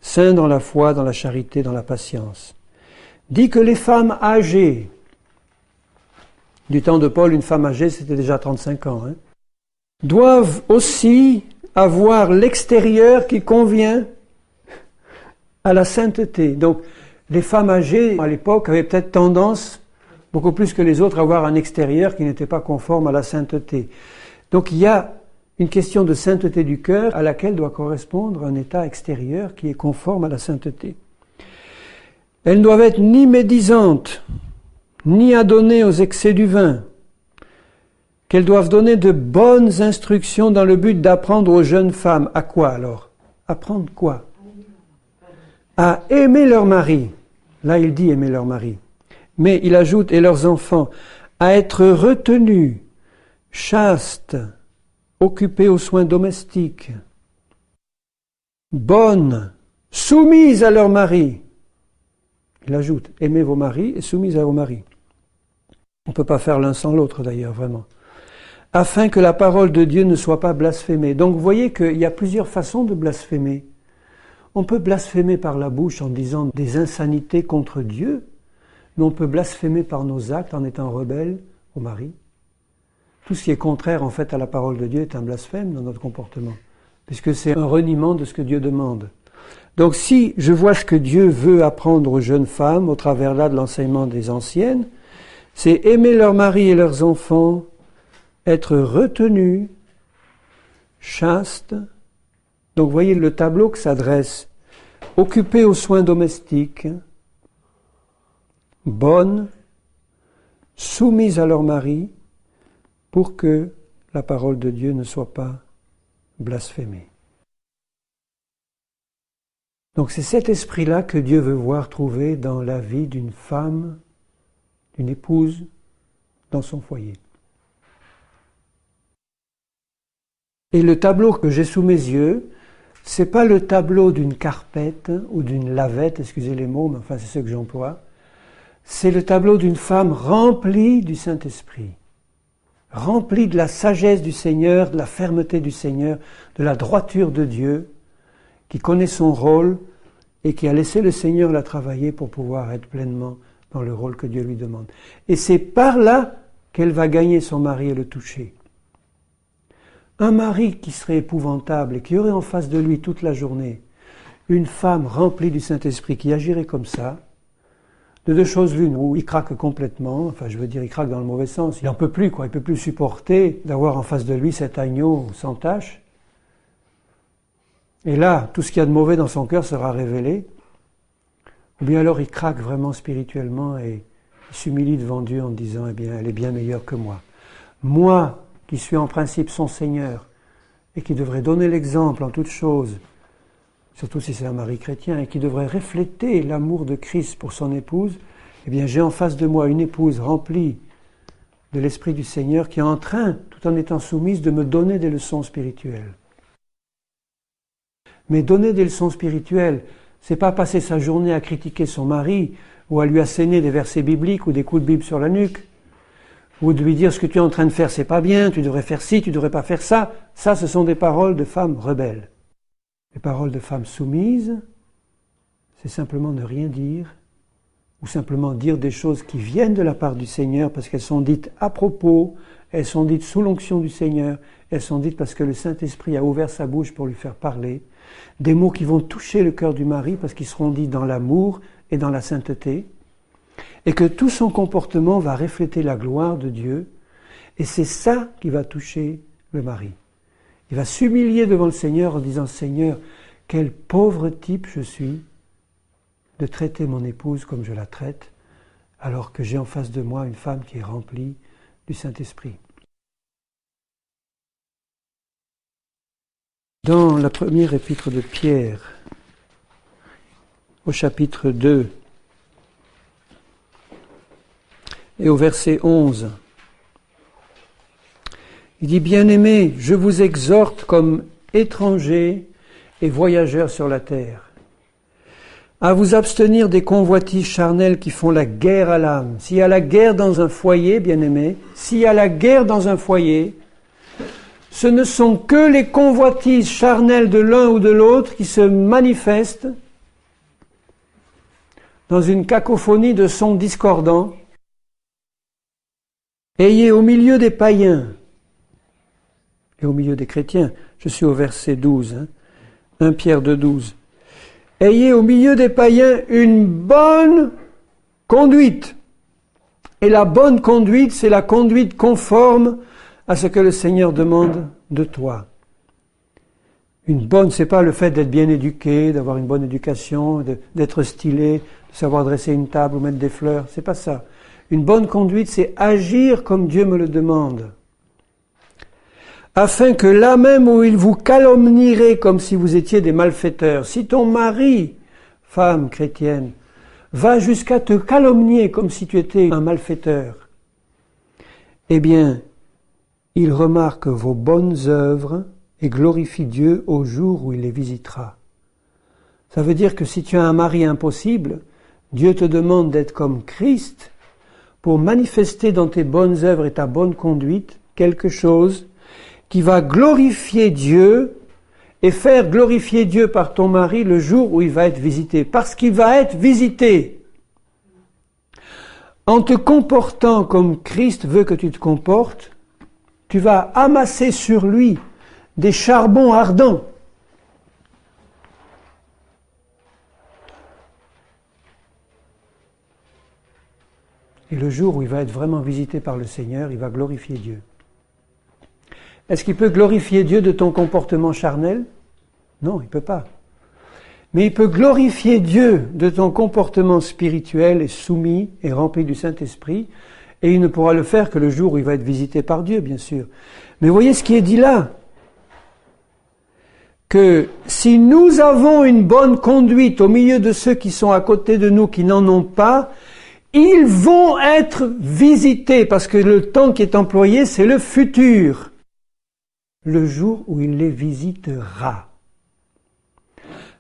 saints dans la foi, dans la charité, dans la patience. Dis que les femmes âgées, du temps de Paul, une femme âgée, c'était déjà 35 ans, doivent aussi avoir l'extérieur qui convient à la sainteté. Donc, les femmes âgées, à l'époque, avaient peut-être tendance, beaucoup plus que les autres, à avoir un extérieur qui n'était pas conforme à la sainteté. Donc, il y a une question de sainteté du cœur à laquelle doit correspondre un état extérieur qui est conforme à la sainteté. Elles ne doivent être ni médisantes, ni adonnées aux excès du vin, qu'elles doivent donner de bonnes instructions dans le but d'apprendre aux jeunes femmes. À quoi alors? Apprendre quoi? À aimer leur mari. Là, il dit aimer leur mari. Mais il ajoute, et leurs enfants, à être retenus, chastes, occupées aux soins domestiques, bonnes, soumises à leur mari. Il ajoute, aimez vos maris et soumises à vos maris. On ne peut pas faire l'un sans l'autre d'ailleurs, vraiment. afin que la parole de Dieu ne soit pas blasphémée. Donc vous voyez qu'il y a plusieurs façons de blasphémer. On peut blasphémer par la bouche en disant des insanités contre Dieu, mais on peut blasphémer par nos actes en étant rebelle au mari. Tout ce qui est contraire en fait à la parole de Dieu est un blasphème dans notre comportement, puisque c'est un reniement de ce que Dieu demande. Donc si je vois ce que Dieu veut apprendre aux jeunes femmes au travers là de l'enseignement des anciennes, c'est aimer leur mari et leurs enfants, être retenues, chastes. Donc vous voyez le tableau que ça dresse. Occupées aux soins domestiques, bonnes, soumises à leur mari, pour que la parole de Dieu ne soit pas blasphémée. Donc c'est cet esprit-là que Dieu veut voir trouver dans la vie d'une femme, d'une épouse, dans son foyer. Et le tableau que j'ai sous mes yeux, c'est pas le tableau d'une carpette ou d'une lavette, excusez les mots, mais enfin c'est ce que j'emploie. C'est le tableau d'une femme remplie du Saint-Esprit, remplie de la sagesse du Seigneur, de la fermeté du Seigneur, de la droiture de Dieu, qui connaît son rôle et qui a laissé le Seigneur la travailler pour pouvoir être pleinement dans le rôle que Dieu lui demande. Et c'est par là qu'elle va gagner son mari et le toucher. Un mari qui serait épouvantable et qui aurait en face de lui toute la journée une femme remplie du Saint-Esprit qui agirait comme ça, de deux choses l'une, où il craque complètement, enfin je veux dire il craque dans le mauvais sens, il n'en peut plus quoi, il ne peut plus supporter d'avoir en face de lui cet agneau sans tache. Et là, tout ce qu'il y a de mauvais dans son cœur sera révélé. Ou bien alors il craque vraiment spirituellement et il s'humilie devant Dieu en disant, eh bien, elle est bien meilleure que moi. Moi, qui suis en principe son Seigneur, et qui devrait donner l'exemple en toutes choses, surtout si c'est un mari chrétien, et qui devrait refléter l'amour de Christ pour son épouse, eh bien j'ai en face de moi une épouse remplie de l'Esprit du Seigneur qui est en train, tout en étant soumise, de me donner des leçons spirituelles. Mais donner des leçons spirituelles, c'est pas passer sa journée à critiquer son mari ou à lui asséner des versets bibliques ou des coups de Bible sur la nuque, ou de lui dire ce que tu es en train de faire c'est pas bien, tu devrais faire ci, tu devrais pas faire ça. Ça, ce sont des paroles de femmes rebelles. Les paroles de femmes soumises, c'est simplement ne rien dire, ou simplement dire des choses qui viennent de la part du Seigneur parce qu'elles sont dites à propos, elles sont dites sous l'onction du Seigneur, elles sont dites parce que le Saint-Esprit a ouvert sa bouche pour lui faire parler. Des mots qui vont toucher le cœur du mari parce qu'ils seront dits dans l'amour et dans la sainteté, et que tout son comportement va refléter la gloire de Dieu, et c'est ça qui va toucher le mari. Il va s'humilier devant le Seigneur en disant « Seigneur, quel pauvre type je suis de traiter mon épouse comme je la traite, alors que j'ai en face de moi une femme qui est remplie du Saint-Esprit. » Dans la première épître de Pierre, au chapitre 2 et au verset 11, il dit « Bien-aimés, je vous exhorte comme étrangers et voyageurs sur la terre, à vous abstenir des convoitises charnelles qui font la guerre à l'âme. » S'il y a la guerre dans un foyer, bien-aimés, s'il y a la guerre dans un foyer, ce ne sont que les convoitises charnelles de l'un ou de l'autre qui se manifestent dans une cacophonie de sons discordants. Ayez au milieu des païens et au milieu des chrétiens, je suis au verset 12, 1 Pierre 2,12. Ayez au milieu des païens une bonne conduite. Et la bonne conduite, c'est la conduite conforme à ce que le Seigneur demande de toi. Une bonne, c'est pas le fait d'être bien éduqué, d'avoir une bonne éducation, d'être stylé, de savoir dresser une table ou mettre des fleurs, c'est pas ça. Une bonne conduite, c'est agir comme Dieu me le demande. Afin que là même où il vous calomnierait comme si vous étiez des malfaiteurs, si ton mari, femme chrétienne, va jusqu'à te calomnier comme si tu étais un malfaiteur, eh bien, il remarque vos bonnes œuvres et glorifie Dieu au jour où il les visitera. Ça veut dire que si tu as un mari impossible, Dieu te demande d'être comme Christ pour manifester dans tes bonnes œuvres et ta bonne conduite quelque chose qui va glorifier Dieu et faire glorifier Dieu par ton mari le jour où il va être visité. Parce qu'il va être visité. En te comportant comme Christ veut que tu te comportes, tu vas amasser sur lui des charbons ardents. Et le jour où il va être vraiment visité par le Seigneur, il va glorifier Dieu. Est-ce qu'il peut glorifier Dieu de ton comportement charnel? Non, il ne peut pas. Mais il peut glorifier Dieu de ton comportement spirituel et soumis et rempli du Saint-Esprit, et il ne pourra le faire que le jour où il va être visité par Dieu, bien sûr. Mais voyez ce qui est dit là, que si nous avons une bonne conduite au milieu de ceux qui sont à côté de nous, qui n'en ont pas, ils vont être visités, parce que le temps qui est employé, c'est le futur, le jour où il les visitera.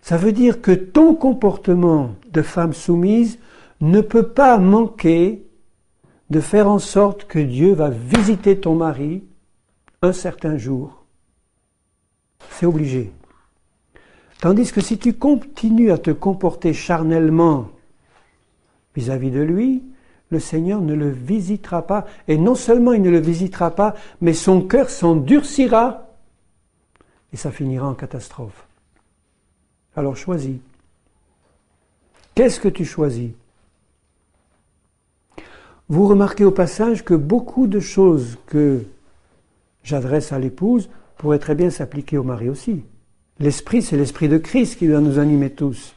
Ça veut dire que ton comportement de femme soumise ne peut pas manquer de faire en sorte que Dieu va visiter ton mari un certain jour. C'est obligé. Tandis que si tu continues à te comporter charnellement vis-à-vis de lui, le Seigneur ne le visitera pas. Et non seulement il ne le visitera pas, mais son cœur s'endurcira et ça finira en catastrophe. Alors choisis. Qu'est-ce que tu choisis? Vous remarquez au passage que beaucoup de choses que j'adresse à l'épouse pourraient très bien s'appliquer au mari aussi. L'esprit, c'est l'esprit de Christ qui doit nous animer tous.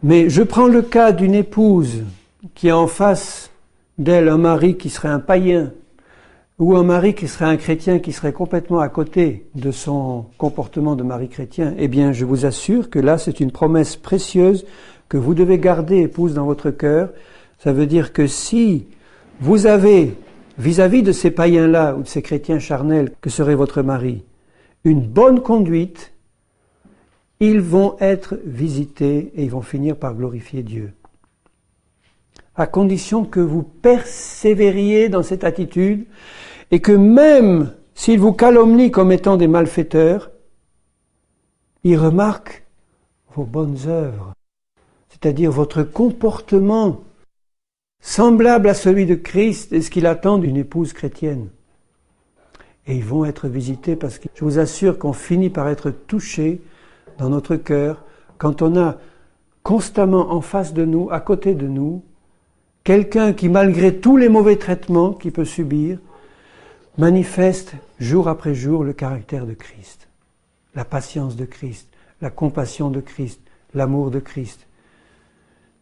Mais je prends le cas d'une épouse qui a en face d'elle un mari qui serait un païen, ou un mari qui serait un chrétien qui serait complètement à côté de son comportement de mari chrétien. Eh bien, je vous assure que là, c'est une promesse précieuse que vous devez garder, épouse, dans votre cœur. Ça veut dire que si vous avez, vis-à-vis de ces païens-là, ou de ces chrétiens charnels que serait votre mari, une bonne conduite, ils vont être visités et ils vont finir par glorifier Dieu. À condition que vous persévériez dans cette attitude et que même s'ils vous calomnient comme étant des malfaiteurs, ils remarquent vos bonnes œuvres, c'est-à-dire votre comportement semblable à celui de Christ et ce qu'il attend d'une épouse chrétienne. Et ils vont être visités parce que je vous assure qu'on finit par être touché dans notre cœur quand on a constamment en face de nous, à côté de nous, quelqu'un qui, malgré tous les mauvais traitements qu'il peut subir, manifeste jour après jour le caractère de Christ, la patience de Christ, la compassion de Christ, l'amour de Christ.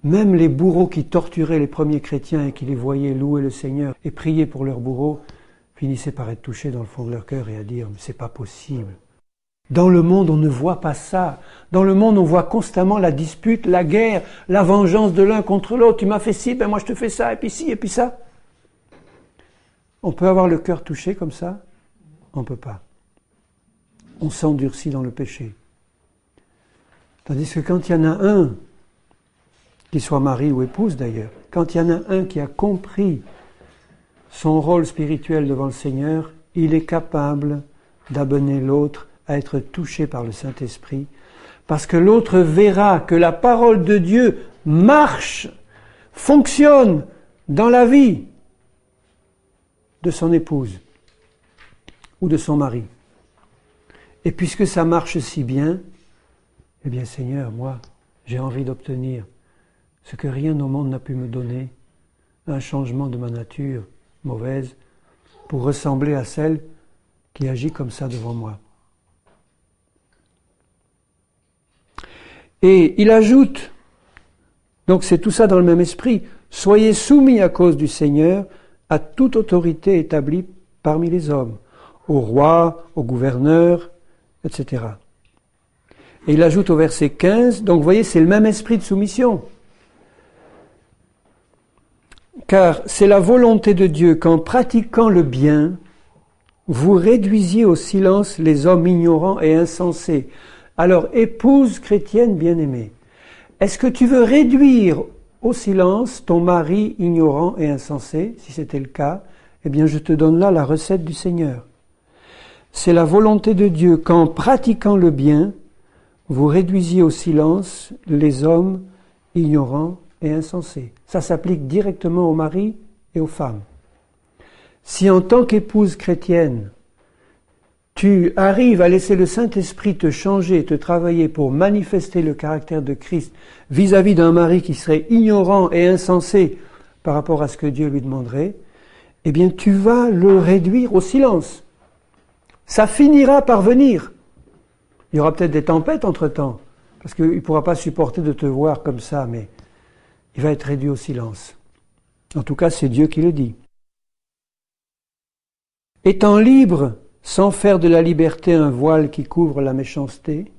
Même les bourreaux qui torturaient les premiers chrétiens et qui les voyaient louer le Seigneur et prier pour leurs bourreaux, finissaient par être touchés dans le fond de leur cœur et à dire « mais c'est pas possible ». Dans le monde, on ne voit pas ça. Dans le monde, on voit constamment la dispute, la guerre, la vengeance de l'un contre l'autre. Tu m'as fait ci, ben moi je te fais ça, et puis ci, et puis ça. On peut avoir le cœur touché comme ça? On ne peut pas. On s'endurcit dans le péché. Tandis que quand il y en a un, qu'il soit mari ou épouse d'ailleurs, quand il y en a un qui a compris son rôle spirituel devant le Seigneur, il est capable d'amener l'autre à être touché par le Saint-Esprit, parce que l'autre verra que la parole de Dieu marche, fonctionne dans la vie de son épouse ou de son mari. Et puisque ça marche si bien, eh bien Seigneur, moi, j'ai envie d'obtenir ce que rien au monde n'a pu me donner, un changement de ma nature mauvaise pour ressembler à celle qui agit comme ça devant moi. Et il ajoute, donc c'est tout ça dans le même esprit, soyez soumis à cause du Seigneur à toute autorité établie parmi les hommes, au roi, au gouverneur, etc. Et il ajoute au verset 15, donc vous voyez, c'est le même esprit de soumission. Car c'est la volonté de Dieu qu'en pratiquant le bien, vous réduisiez au silence les hommes ignorants et insensés. Alors, épouse chrétienne bien-aimée, est-ce que tu veux réduire au silence ton mari ignorant et insensé, si c'était le cas, eh bien je te donne là la recette du Seigneur. C'est la volonté de Dieu qu'en pratiquant le bien, vous réduisiez au silence les hommes ignorants et insensés. Ça s'applique directement aux maris et aux femmes. Si en tant qu'épouse chrétienne, tu arrives à laisser le Saint-Esprit te changer, te travailler pour manifester le caractère de Christ vis-à-vis d'un mari qui serait ignorant et insensé par rapport à ce que Dieu lui demanderait, eh bien tu vas le réduire au silence. Ça finira par venir. Il y aura peut-être des tempêtes entre-temps, parce qu'il ne pourra pas supporter de te voir comme ça, mais il va être réduit au silence. En tout cas, c'est Dieu qui le dit. Étant libre, sans faire de la liberté un voile qui couvre la méchanceté,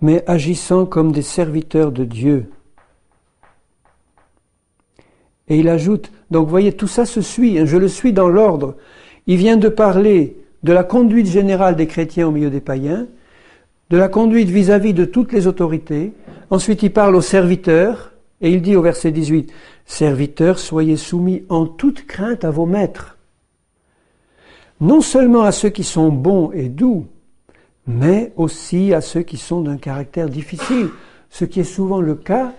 mais agissant comme des serviteurs de Dieu. Et il ajoute, donc vous voyez, tout ça se suit, je le suis dans l'ordre. Il vient de parler de la conduite générale des chrétiens au milieu des païens, de la conduite vis-à-vis de toutes les autorités. Ensuite, il parle aux serviteurs, et il dit au verset 18, « Serviteurs, soyez soumis en toute crainte à vos maîtres, non seulement à ceux qui sont bons et doux, mais aussi à ceux qui sont d'un caractère difficile, ce qui est souvent le cas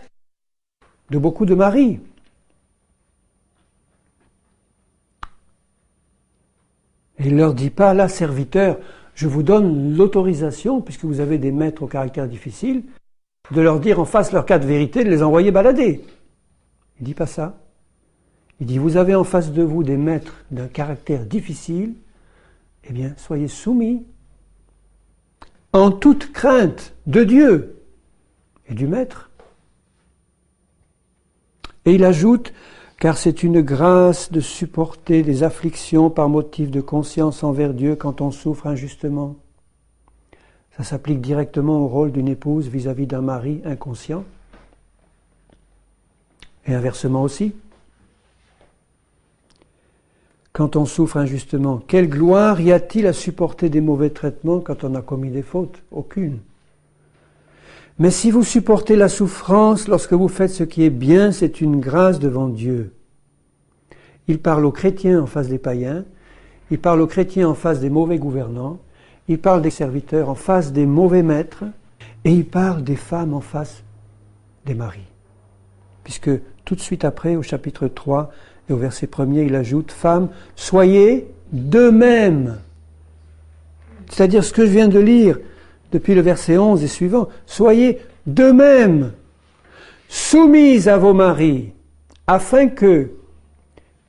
de beaucoup de maris. » Et il ne leur dit pas, là, serviteurs, je vous donne l'autorisation, puisque vous avez des maîtres au caractère difficile, de leur dire en face leur cas de vérité, de les envoyer balader. Il ne dit pas ça. Il dit, vous avez en face de vous des maîtres d'un caractère difficile, eh bien, soyez soumis en toute crainte de Dieu et du maître. Et il ajoute, car c'est une grâce de supporter des afflictions par motif de conscience envers Dieu quand on souffre injustement. Ça s'applique directement au rôle d'une épouse vis-à-vis d'un mari inconscient. Et inversement aussi. Quand on souffre injustement, quelle gloire y a-t-il à supporter des mauvais traitements quand on a commis des fautes? Aucune. Mais si vous supportez la souffrance lorsque vous faites ce qui est bien, c'est une grâce devant Dieu. Il parle aux chrétiens en face des païens, il parle aux chrétiens en face des mauvais gouvernants, il parle des serviteurs en face des mauvais maîtres, et il parle des femmes en face des maris. Puisque tout de suite après, au chapitre 3 et au verset 1er, il ajoute « Femmes, soyez de même ». C'est-à-dire ce que je viens de lire depuis le verset 11 et suivant, soyez de même soumises à vos maris, afin que,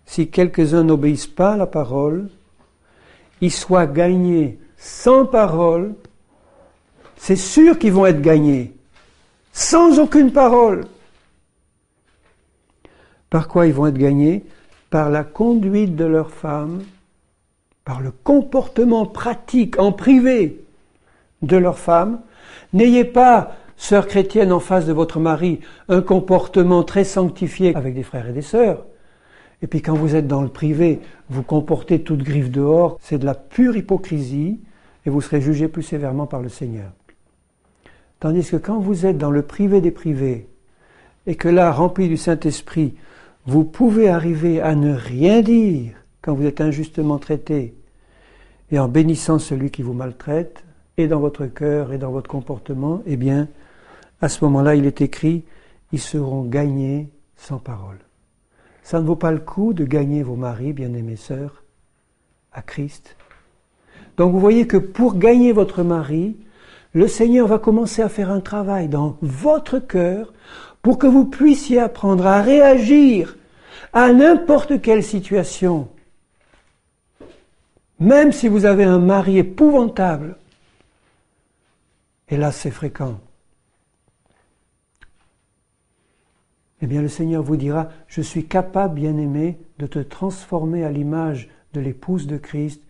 si quelques-uns n'obéissent pas à la parole, ils soient gagnés sans parole. C'est sûr qu'ils vont être gagnés, sans aucune parole. Par quoi ils vont être gagnés? Par la conduite de leurs femmes, par le comportement pratique en privé de leurs femmes. N'ayez pas, sœurs chrétiennes, en face de votre mari, un comportement très sanctifié avec des frères et des sœurs. Et puis quand vous êtes dans le privé, vous comportez toute griffe dehors, c'est de la pure hypocrisie, et vous serez jugé plus sévèrement par le Seigneur. Tandis que quand vous êtes dans le privé des privés, et que là, rempli du Saint-Esprit, vous pouvez arriver à ne rien dire quand vous êtes injustement traité, et en bénissant celui qui vous maltraite, et dans votre cœur et dans votre comportement, eh bien, à ce moment-là, il est écrit, ils seront gagnés sans parole. Ça ne vaut pas le coup de gagner vos maris, bien-aimées sœurs, à Christ. Donc vous voyez que pour gagner votre mari, le Seigneur va commencer à faire un travail dans votre cœur pour que vous puissiez apprendre à réagir à n'importe quelle situation. Même si vous avez un mari épouvantable, et là c'est fréquent, eh bien le Seigneur vous dira, je suis capable, bien-aimé, de te transformer à l'image de l'épouse de Christ,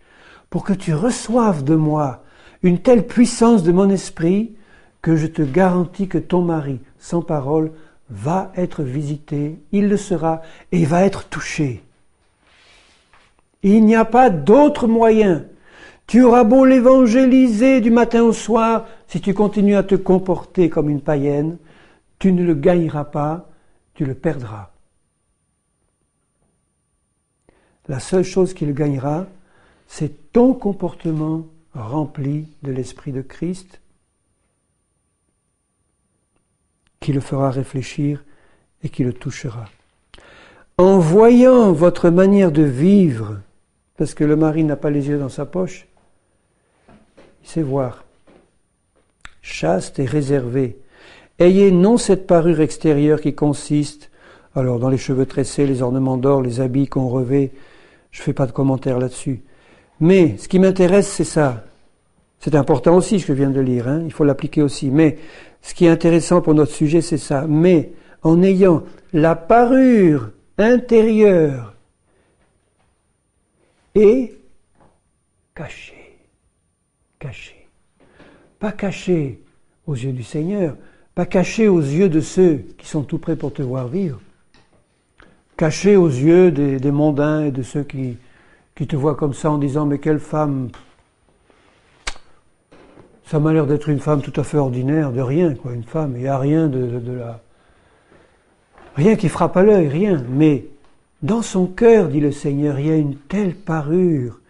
pour que tu reçoives de moi une telle puissance de mon esprit, que je te garantis que ton mari, sans parole, va être visité, il le sera, et il va être touché. Il n'y a pas d'autre moyen. Tu auras beau l'évangéliser du matin au soir, si tu continues à te comporter comme une païenne, tu ne le gagneras pas, tu le perdras. La seule chose qui le gagnera, c'est ton comportement rempli de l'Esprit de Christ qui le fera réfléchir et qui le touchera. En voyant votre manière de vivre, parce que le mari n'a pas les yeux dans sa poche, il sait voir. Chaste et réservé. Ayez non cette parure extérieure qui consiste, alors dans les cheveux tressés, les ornements d'or, les habits qu'on revêt, je ne fais pas de commentaires là-dessus. Mais ce qui m'intéresse, c'est ça. C'est important aussi ce que je viens de lire, il faut l'appliquer aussi. Mais ce qui est intéressant pour notre sujet, c'est ça. Mais en ayant la parure intérieure et cachée. Cachée. Pas cachée aux yeux du Seigneur, pas cachée aux yeux de ceux qui sont tout prêts pour te voir vivre. Cachée aux yeux des mondains et de ceux qui te voient comme ça en disant « Mais quelle femme ! Ça m'a l'air d'être une femme tout à fait ordinaire, de rien, quoi, une femme. Il n'y a rien rien qui frappe à l'œil, rien. Mais dans son cœur, dit le Seigneur, il y a une telle parure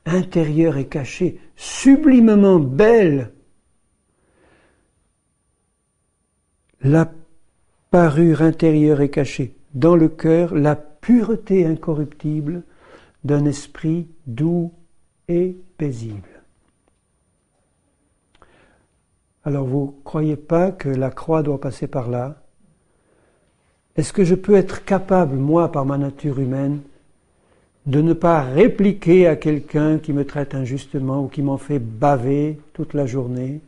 intérieure et cachée, sublimement belle. La parure intérieure et cachée dans le cœur, la pureté incorruptible d'un esprit doux et paisible. Alors vous ne croyez pas que la croix doit passer par là? Est-ce que je peux être capable, moi, par ma nature humaine, de ne pas répliquer à quelqu'un qui me traite injustement ou qui m'en fait baver toute la journée?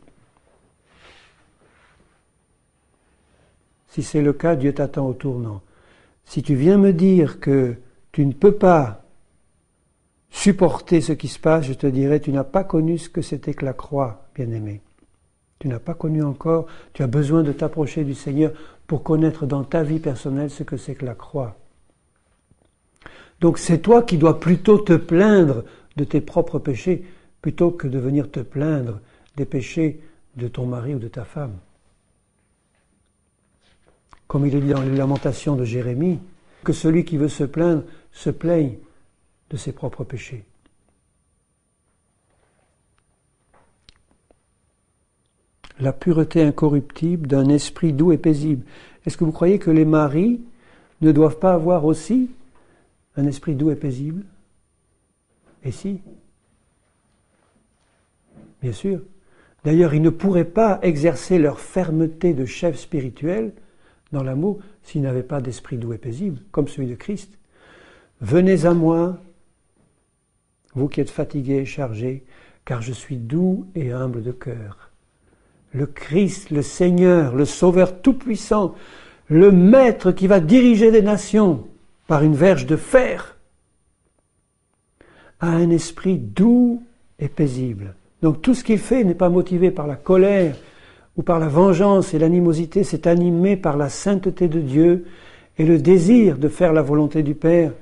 Si c'est le cas, Dieu t'attend au tournant. Si tu viens me dire que tu ne peux pas supporter ce qui se passe, je te dirai, tu n'as pas connu ce que c'était que la croix, bien-aimé. Tu n'as pas connu encore, tu as besoin de t'approcher du Seigneur pour connaître dans ta vie personnelle ce que c'est que la croix. Donc c'est toi qui dois plutôt te plaindre de tes propres péchés, plutôt que de venir te plaindre des péchés de ton mari ou de ta femme. Comme il est dit dans les lamentations de Jérémie, que celui qui veut se plaindre se plaigne de ses propres péchés. La pureté incorruptible d'un esprit doux et paisible. Est-ce que vous croyez que les maris ne doivent pas avoir aussi un esprit doux et paisible? Et si? Bien sûr. D'ailleurs, ils ne pourraient pas exercer leur fermeté de chef spirituel dans l'amour s'ils n'avaient pas d'esprit doux et paisible, comme celui de Christ. Venez à moi, vous qui êtes fatigués et chargés, car je suis doux et humble de cœur. Le Christ, le Seigneur, le Sauveur tout-puissant, le Maître qui va diriger des nations par une verge de fer, a un esprit doux et paisible. Donc tout ce qu'il fait n'est pas motivé par la colère ou par la vengeance et l'animosité, c'est animé par la sainteté de Dieu et le désir de faire la volonté du Père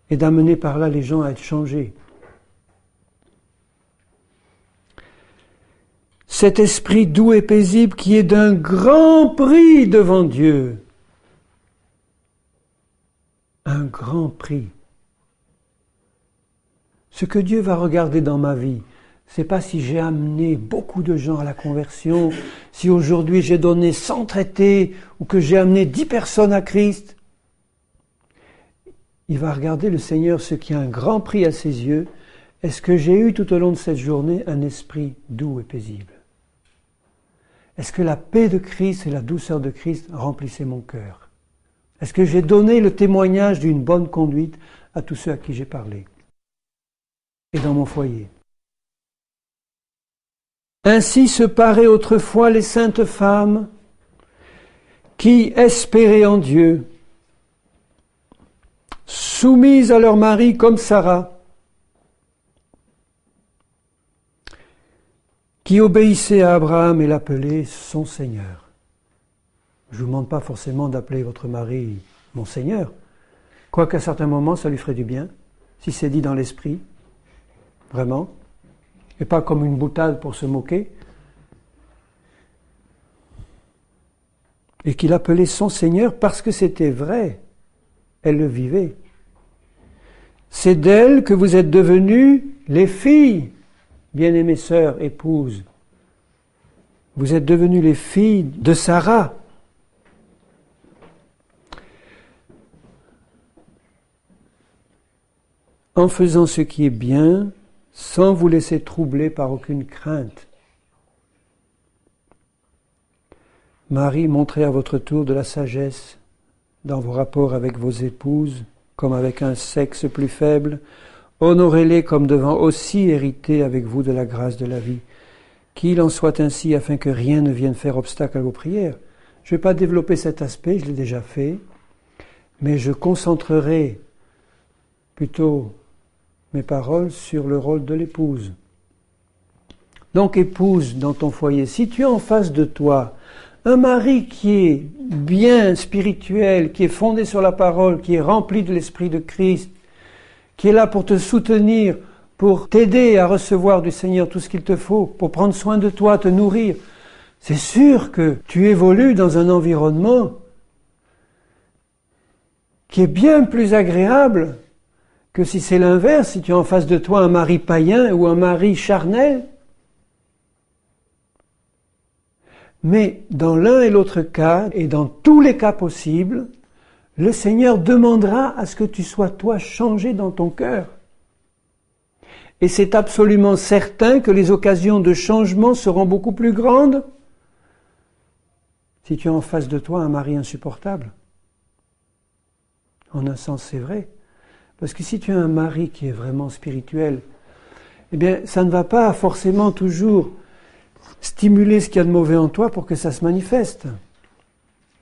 et d'amener par là les gens à être changés. Cet esprit doux et paisible qui est d'un grand prix devant Dieu. Un grand prix. Ce que Dieu va regarder dans ma vie, c'est pas si j'ai amené beaucoup de gens à la conversion, si aujourd'hui j'ai donné 100 traités ou que j'ai amené 10 personnes à Christ. Il va regarder le Seigneur ce qui a un grand prix à ses yeux. Est-ce que j'ai eu tout au long de cette journée un esprit doux et paisible? Est-ce que la paix de Christ et la douceur de Christ remplissaient mon cœur? Est-ce que j'ai donné le témoignage d'une bonne conduite à tous ceux à qui j'ai parlé? Et dans mon foyer. Ainsi se paraient autrefois les saintes femmes qui espéraient en Dieu, soumises à leur mari comme Sarah, qui obéissait à Abraham et l'appelait son Seigneur. Je ne vous demande pas forcément d'appeler votre mari mon Seigneur, quoiqu'à certains moments ça lui ferait du bien, si c'est dit dans l'esprit, vraiment, et pas comme une boutade pour se moquer. et qu'il appelait son Seigneur parce que c'était vrai. Elle le vivait. C'est d'elle que vous êtes devenues les filles, bien-aimées sœurs, épouses. Vous êtes devenues les filles de Sarah. En faisant ce qui est bien, sans vous laisser troubler par aucune crainte. Marie, montrez à votre tour de la sagesse dans vos rapports avec vos épouses, comme avec un sexe plus faible. Honorez-les comme devant aussi hériter avec vous de la grâce de la vie. Qu'il en soit ainsi afin que rien ne vienne faire obstacle à vos prières. Je ne vais pas développer cet aspect, je l'ai déjà fait, mais je concentrerai plutôt mes paroles sur le rôle de l'épouse. Donc épouse dans ton foyer, si tu as en face de toi un mari qui est bien spirituel, qui est fondé sur la parole, qui est rempli de l'Esprit de Christ, qui est là pour te soutenir, pour t'aider à recevoir du Seigneur tout ce qu'il te faut, pour prendre soin de toi, te nourrir, c'est sûr que tu évolues dans un environnement qui est bien plus agréable que si c'est l'inverse, si tu as en face de toi un mari païen ou un mari charnel. Mais dans l'un et l'autre cas, et dans tous les cas possibles, le Seigneur demandera à ce que tu sois toi changé dans ton cœur. Et c'est absolument certain que les occasions de changement seront beaucoup plus grandes si tu as en face de toi un mari insupportable. En un sens, c'est vrai. Parce que si tu as un mari qui est vraiment spirituel, eh bien, ça ne va pas forcément toujours stimuler ce qu'il y a de mauvais en toi pour que ça se manifeste.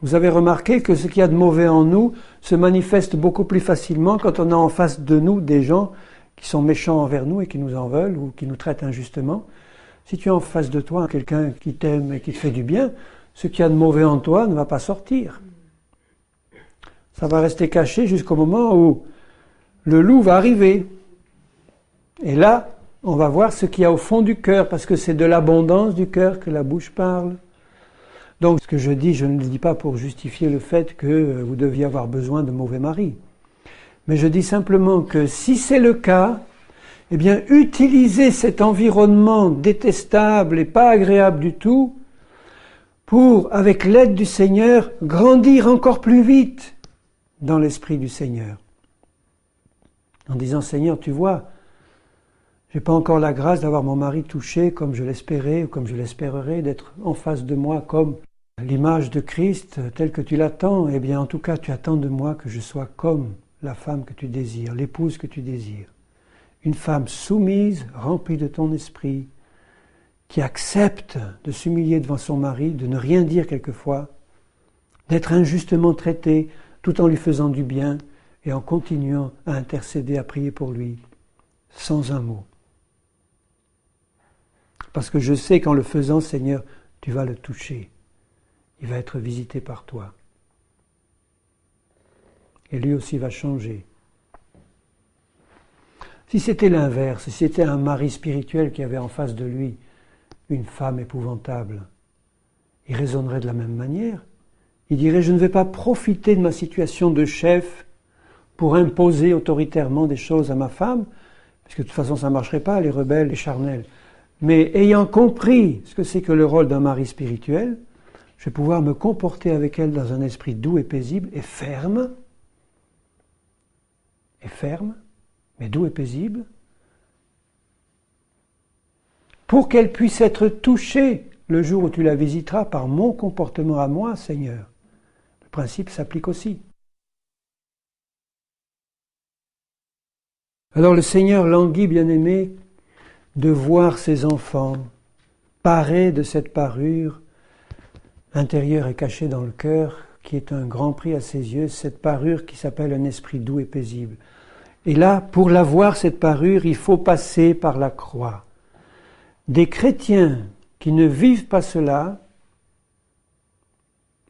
Vous avez remarqué que ce qu'il y a de mauvais en nous se manifeste beaucoup plus facilement quand on a en face de nous des gens qui sont méchants envers nous et qui nous en veulent ou qui nous traitent injustement. Si tu as en face de toi quelqu'un qui t'aime et qui te fait du bien, ce qu'il y a de mauvais en toi ne va pas sortir. Ça va rester caché jusqu'au moment où le loup va arriver. Et là, on va voir ce qu'il y a au fond du cœur, parce que c'est de l'abondance du cœur que la bouche parle. Donc, ce que je dis, je ne le dis pas pour justifier le fait que vous deviez avoir besoin de mauvais maris. Mais je dis simplement que si c'est le cas, eh bien, utilisez cet environnement détestable et pas agréable du tout pour, avec l'aide du Seigneur, grandir encore plus vite dans l'esprit du Seigneur. En disant, Seigneur, tu vois, j'ai pas encore la grâce d'avoir mon mari touché comme je l'espérais ou comme je l'espérerais, d'être en face de moi comme l'image de Christ telle que tu l'attends. Eh bien, en tout cas, tu attends de moi que je sois comme la femme que tu désires, l'épouse que tu désires. Une femme soumise, remplie de ton esprit, qui accepte de s'humilier devant son mari, de ne rien dire quelquefois, d'être injustement traitée tout en lui faisant du bien et en continuant à intercéder, à prier pour lui, sans un mot. Parce que je sais qu'en le faisant, Seigneur, tu vas le toucher. Il va être visité par toi. Et lui aussi va changer. Si c'était l'inverse, si c'était un mari spirituel qui avait en face de lui une femme épouvantable, il raisonnerait de la même manière. Il dirait, je ne vais pas profiter de ma situation de chef pour imposer autoritairement des choses à ma femme, parce que de toute façon ça ne marcherait pas, elle est rebelle et charnelle. Mais ayant compris ce que c'est que le rôle d'un mari spirituel, je vais pouvoir me comporter avec elle dans un esprit doux et paisible et ferme, mais doux et paisible, pour qu'elle puisse être touchée le jour où tu la visiteras par mon comportement à moi, Seigneur. Le principe s'applique aussi. Alors le Seigneur languit, bien-aimé, de voir ses enfants parés de cette parure intérieure et cachée dans le cœur, qui est un grand prix à ses yeux, cette parure qui s'appelle un esprit doux et paisible. Et là, pour la voir, cette parure, il faut passer par la croix. Des chrétiens qui ne vivent pas cela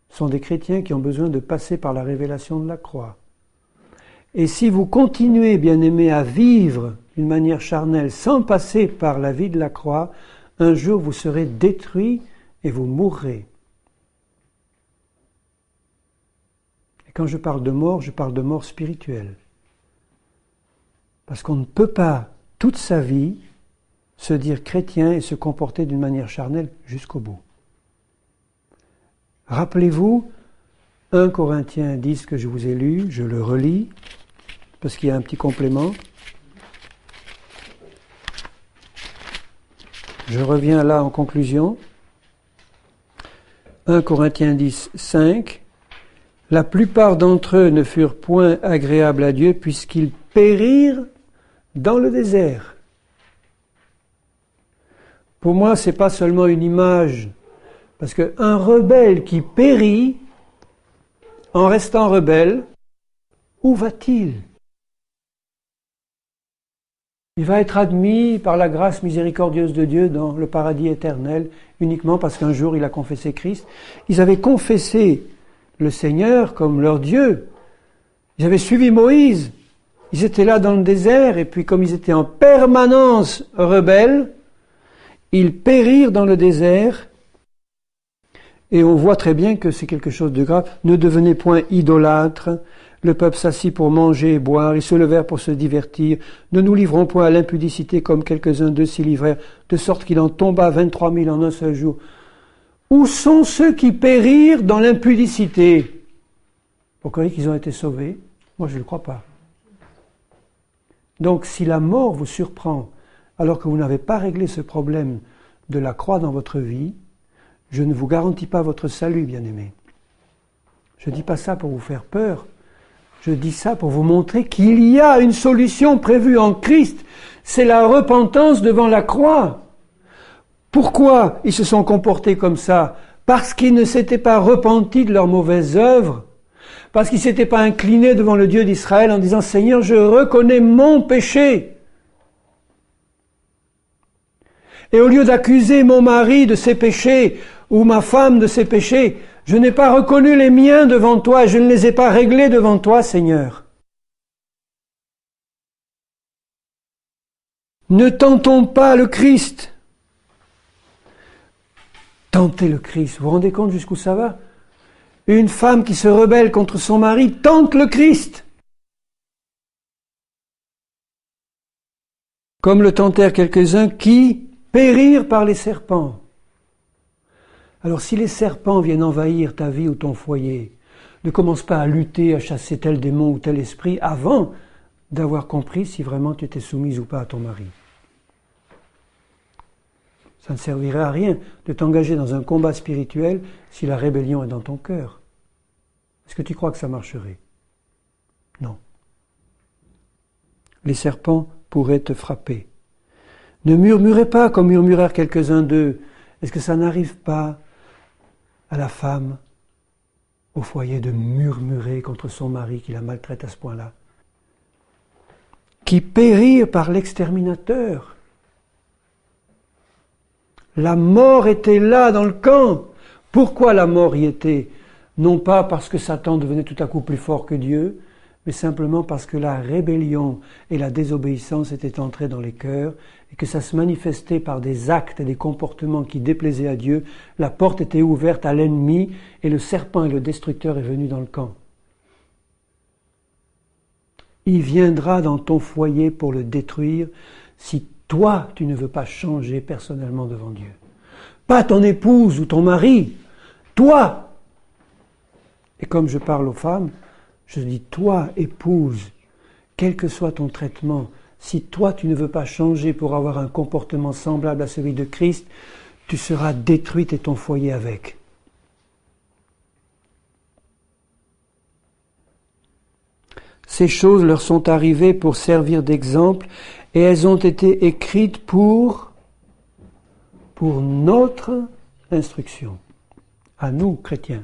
sont des chrétiens qui ont besoin de passer par la révélation de la croix. Et si vous continuez, bien-aimés, à vivre d'une manière charnelle sans passer par la vie de la croix, un jour vous serez détruits et vous mourrez. Et quand je parle de mort spirituelle. Parce qu'on ne peut pas, toute sa vie, se dire chrétien et se comporter d'une manière charnelle jusqu'au bout. Rappelez-vous, 1 Corinthiens 10 que je vous ai lu, je le relis, parce qu'il y a un petit complément. Je reviens là en conclusion. 1 Corinthiens 10, 5. La plupart d'entre eux ne furent point agréables à Dieu puisqu'ils périrent dans le désert. Pour moi, ce n'est pas seulement une image, parce qu'un rebelle qui périt en restant rebelle, où va-t-il ? Il va être admis par la grâce miséricordieuse de Dieu dans le paradis éternel, uniquement parce qu'un jour il a confessé Christ. Ils avaient confessé le Seigneur comme leur Dieu. Ils avaient suivi Moïse. Ils étaient là dans le désert, et puis comme ils étaient en permanence rebelles, ils périrent dans le désert, et on voit très bien que c'est quelque chose de grave. Ne devenez point idolâtres. Le peuple s'assit pour manger et boire, ils se levèrent pour se divertir. Ne nous livrons point à l'impudicité comme quelques-uns d'eux s'y livrèrent, de sorte qu'il en tomba 23 000 en un seul jour. Où sont ceux qui périrent dans l'impudicité ? Vous croyez qu'ils ont été sauvés ? Moi, je ne le crois pas. Donc, si la mort vous surprend, alors que vous n'avez pas réglé ce problème de la croix dans votre vie, je ne vous garantis pas votre salut, bien-aimés. Je ne dis pas ça pour vous faire peur. Je dis ça pour vous montrer qu'il y a une solution prévue en Christ. C'est la repentance devant la croix. Pourquoi ils se sont comportés comme ça ? Parce qu'ils ne s'étaient pas repentis de leurs mauvaises œuvres. Parce qu'ils ne s'étaient pas inclinés devant le Dieu d'Israël en disant « Seigneur, je reconnais mon péché ». Et au lieu d'accuser mon mari de ses péchés ou ma femme de ses péchés, je n'ai pas reconnu les miens devant toi, je ne les ai pas réglés devant toi, Seigneur. Ne tentons pas le Christ. Tentez le Christ. Vous vous rendez compte jusqu'où ça va ? Une femme qui se rebelle contre son mari tente le Christ. Comme le tentèrent quelques-uns qui périrent par les serpents. Alors si les serpents viennent envahir ta vie ou ton foyer, ne commence pas à lutter, à chasser tel démon ou tel esprit avant d'avoir compris si vraiment tu étais soumise ou pas à ton mari. Ça ne servirait à rien de t'engager dans un combat spirituel si la rébellion est dans ton cœur. Est-ce que tu crois que ça marcherait ? Non. Les serpents pourraient te frapper. Ne murmurez pas comme murmurèrent quelques-uns d'eux. Est-ce que ça n'arrive pas à la femme, au foyer, de murmurer contre son mari qui la maltraite à ce point-là ? Qui périrent par l'exterminateur. La mort était là dans le camp. Pourquoi la mort y était ? Non pas parce que Satan devenait tout à coup plus fort que Dieu, mais simplement parce que la rébellion et la désobéissance étaient entrées dans les cœurs et que ça se manifestait par des actes et des comportements qui déplaisaient à Dieu. La porte était ouverte à l'ennemi et le serpent et le destructeur est venu dans le camp. Il viendra dans ton foyer pour le détruire si toi, tu ne veux pas changer personnellement devant Dieu. Pas ton épouse ou ton mari, toi. Et comme je parle aux femmes, je dis, toi, épouse, quel que soit ton traitement, si toi, tu ne veux pas changer pour avoir un comportement semblable à celui de Christ, tu seras détruite et ton foyer avec. Ces choses leur sont arrivées pour servir d'exemple et elles ont été écrites pour notre instruction, à nous, chrétiens.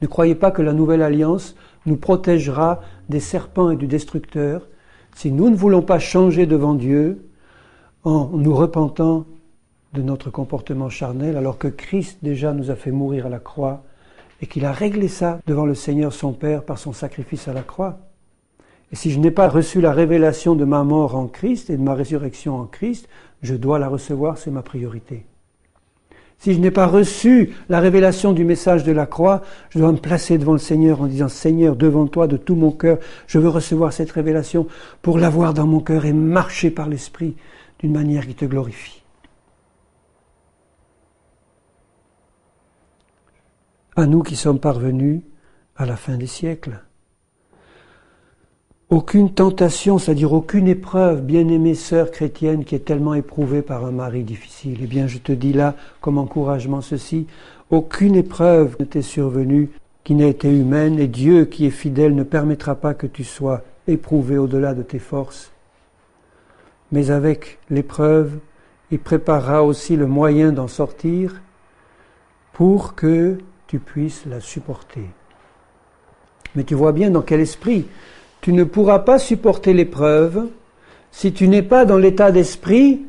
Ne croyez pas que la nouvelle alliance nous protégera des serpents et du destructeur si nous ne voulons pas changer devant Dieu en nous repentant de notre comportement charnel, alors que Christ déjà nous a fait mourir à la croix et qu'il a réglé ça devant le Seigneur son Père par son sacrifice à la croix. Et si je n'ai pas reçu la révélation de ma mort en Christ et de ma résurrection en Christ, je dois la recevoir, c'est ma priorité. Si je n'ai pas reçu la révélation du message de la croix, je dois me placer devant le Seigneur en disant « Seigneur, devant toi, de tout mon cœur, je veux recevoir cette révélation pour l'avoir dans mon cœur et marcher par l'Esprit d'une manière qui te glorifie. » À nous qui sommes parvenus à la fin des siècles. Aucune tentation, c'est-à-dire aucune épreuve, bien-aimée sœur chrétienne, qui est tellement éprouvée par un mari difficile. Eh bien, je te dis là, comme encouragement, ceci, aucune épreuve ne t'est survenue qui n'ait été humaine, et Dieu, qui est fidèle, ne permettra pas que tu sois éprouvé au-delà de tes forces. Mais avec l'épreuve, il préparera aussi le moyen d'en sortir pour que tu puisses la supporter. Mais tu vois bien dans quel esprit. Tu ne pourras pas supporter l'épreuve si tu n'es pas dans l'état d'esprit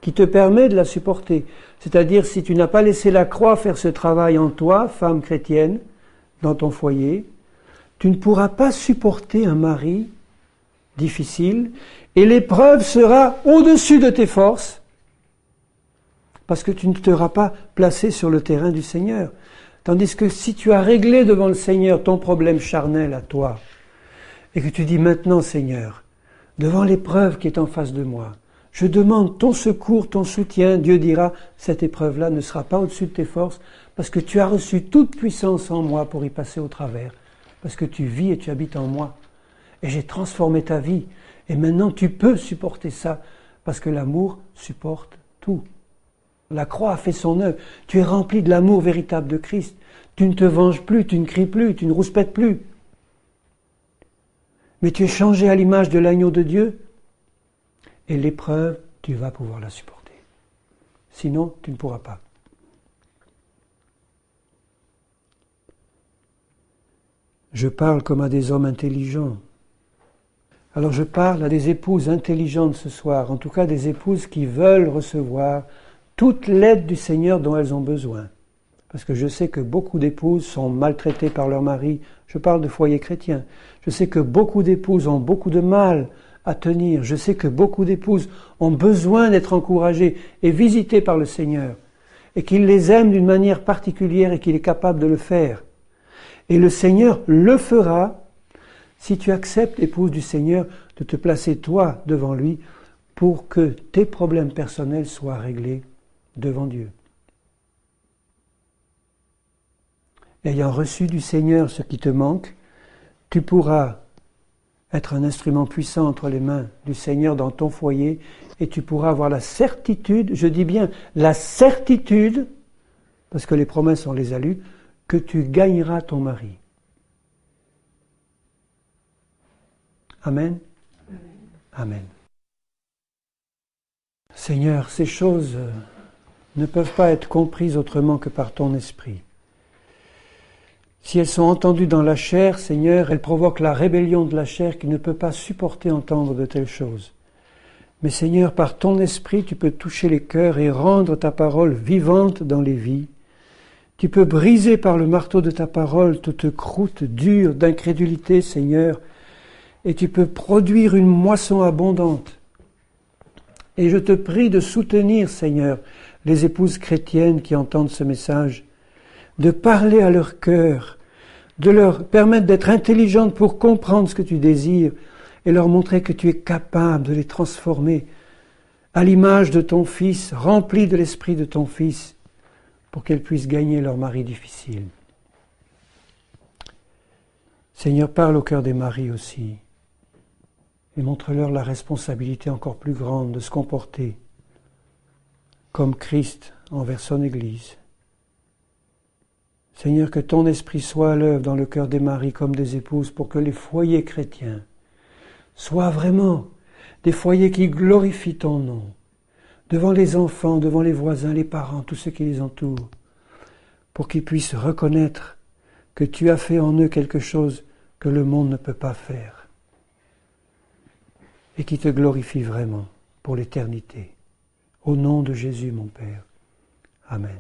qui te permet de la supporter. C'est-à-dire si tu n'as pas laissé la croix faire ce travail en toi, femme chrétienne, dans ton foyer, tu ne pourras pas supporter un mari difficile et l'épreuve sera au-dessus de tes forces parce que tu ne seras pas placé sur le terrain du Seigneur. Tandis que si tu as réglé devant le Seigneur ton problème charnel à toi, et que tu dis maintenant, Seigneur, devant l'épreuve qui est en face de moi, je demande ton secours, ton soutien, Dieu dira, cette épreuve-là ne sera pas au-dessus de tes forces, parce que tu as reçu toute puissance en moi pour y passer au travers, parce que tu vis et tu habites en moi, et j'ai transformé ta vie, et maintenant tu peux supporter ça, parce que l'amour supporte tout. La croix a fait son œuvre. Tu es rempli de l'amour véritable de Christ. Tu ne te venges plus, tu ne cries plus, tu ne rouspètes plus. Mais tu es changé à l'image de l'agneau de Dieu. Et l'épreuve, tu vas pouvoir la supporter. Sinon, tu ne pourras pas. Je parle comme à des hommes intelligents. Alors je parle à des épouses intelligentes ce soir, en tout cas des épouses qui veulent recevoir toute l'aide du Seigneur dont elles ont besoin. Parce que je sais que beaucoup d'épouses sont maltraitées par leur mari. Je parle de foyers chrétiens. Je sais que beaucoup d'épouses ont beaucoup de mal à tenir. Je sais que beaucoup d'épouses ont besoin d'être encouragées et visitées par le Seigneur. Et qu'il les aime d'une manière particulière et qu'il est capable de le faire. Et le Seigneur le fera si tu acceptes, épouse du Seigneur, de te placer toi devant lui pour que tes problèmes personnels soient réglés devant Dieu. Ayant reçu du Seigneur ce qui te manque, tu pourras être un instrument puissant entre les mains du Seigneur dans ton foyer et tu pourras avoir la certitude, je dis bien la certitude, parce que les promesses on les a lues, que tu gagneras ton mari. Amen. Amen. Seigneur, ces choses ne peuvent pas être comprises autrement que par ton esprit. Si elles sont entendues dans la chair, Seigneur, elles provoquent la rébellion de la chair qui ne peut pas supporter entendre de telles choses. Mais Seigneur, par ton esprit, tu peux toucher les cœurs et rendre ta parole vivante dans les vies. Tu peux briser par le marteau de ta parole toute croûte dure d'incrédulité, Seigneur, et tu peux produire une moisson abondante. Et je te prie de soutenir, Seigneur, les épouses chrétiennes qui entendent ce message, de parler à leur cœur, de leur permettre d'être intelligentes pour comprendre ce que tu désires et leur montrer que tu es capable de les transformer à l'image de ton Fils, rempli de l'esprit de ton Fils, pour qu'elles puissent gagner leur mari difficile. Seigneur, parle au cœur des maris aussi et montre-leur la responsabilité encore plus grande de se comporter comme Christ envers son Église. Seigneur, que ton esprit soit à l'œuvre dans le cœur des maris comme des épouses pour que les foyers chrétiens soient vraiment des foyers qui glorifient ton nom, devant les enfants, devant les voisins, les parents, tous ceux qui les entourent, pour qu'ils puissent reconnaître que tu as fait en eux quelque chose que le monde ne peut pas faire et qui te glorifie vraiment pour l'éternité. Au nom de Jésus, mon Père. Amen.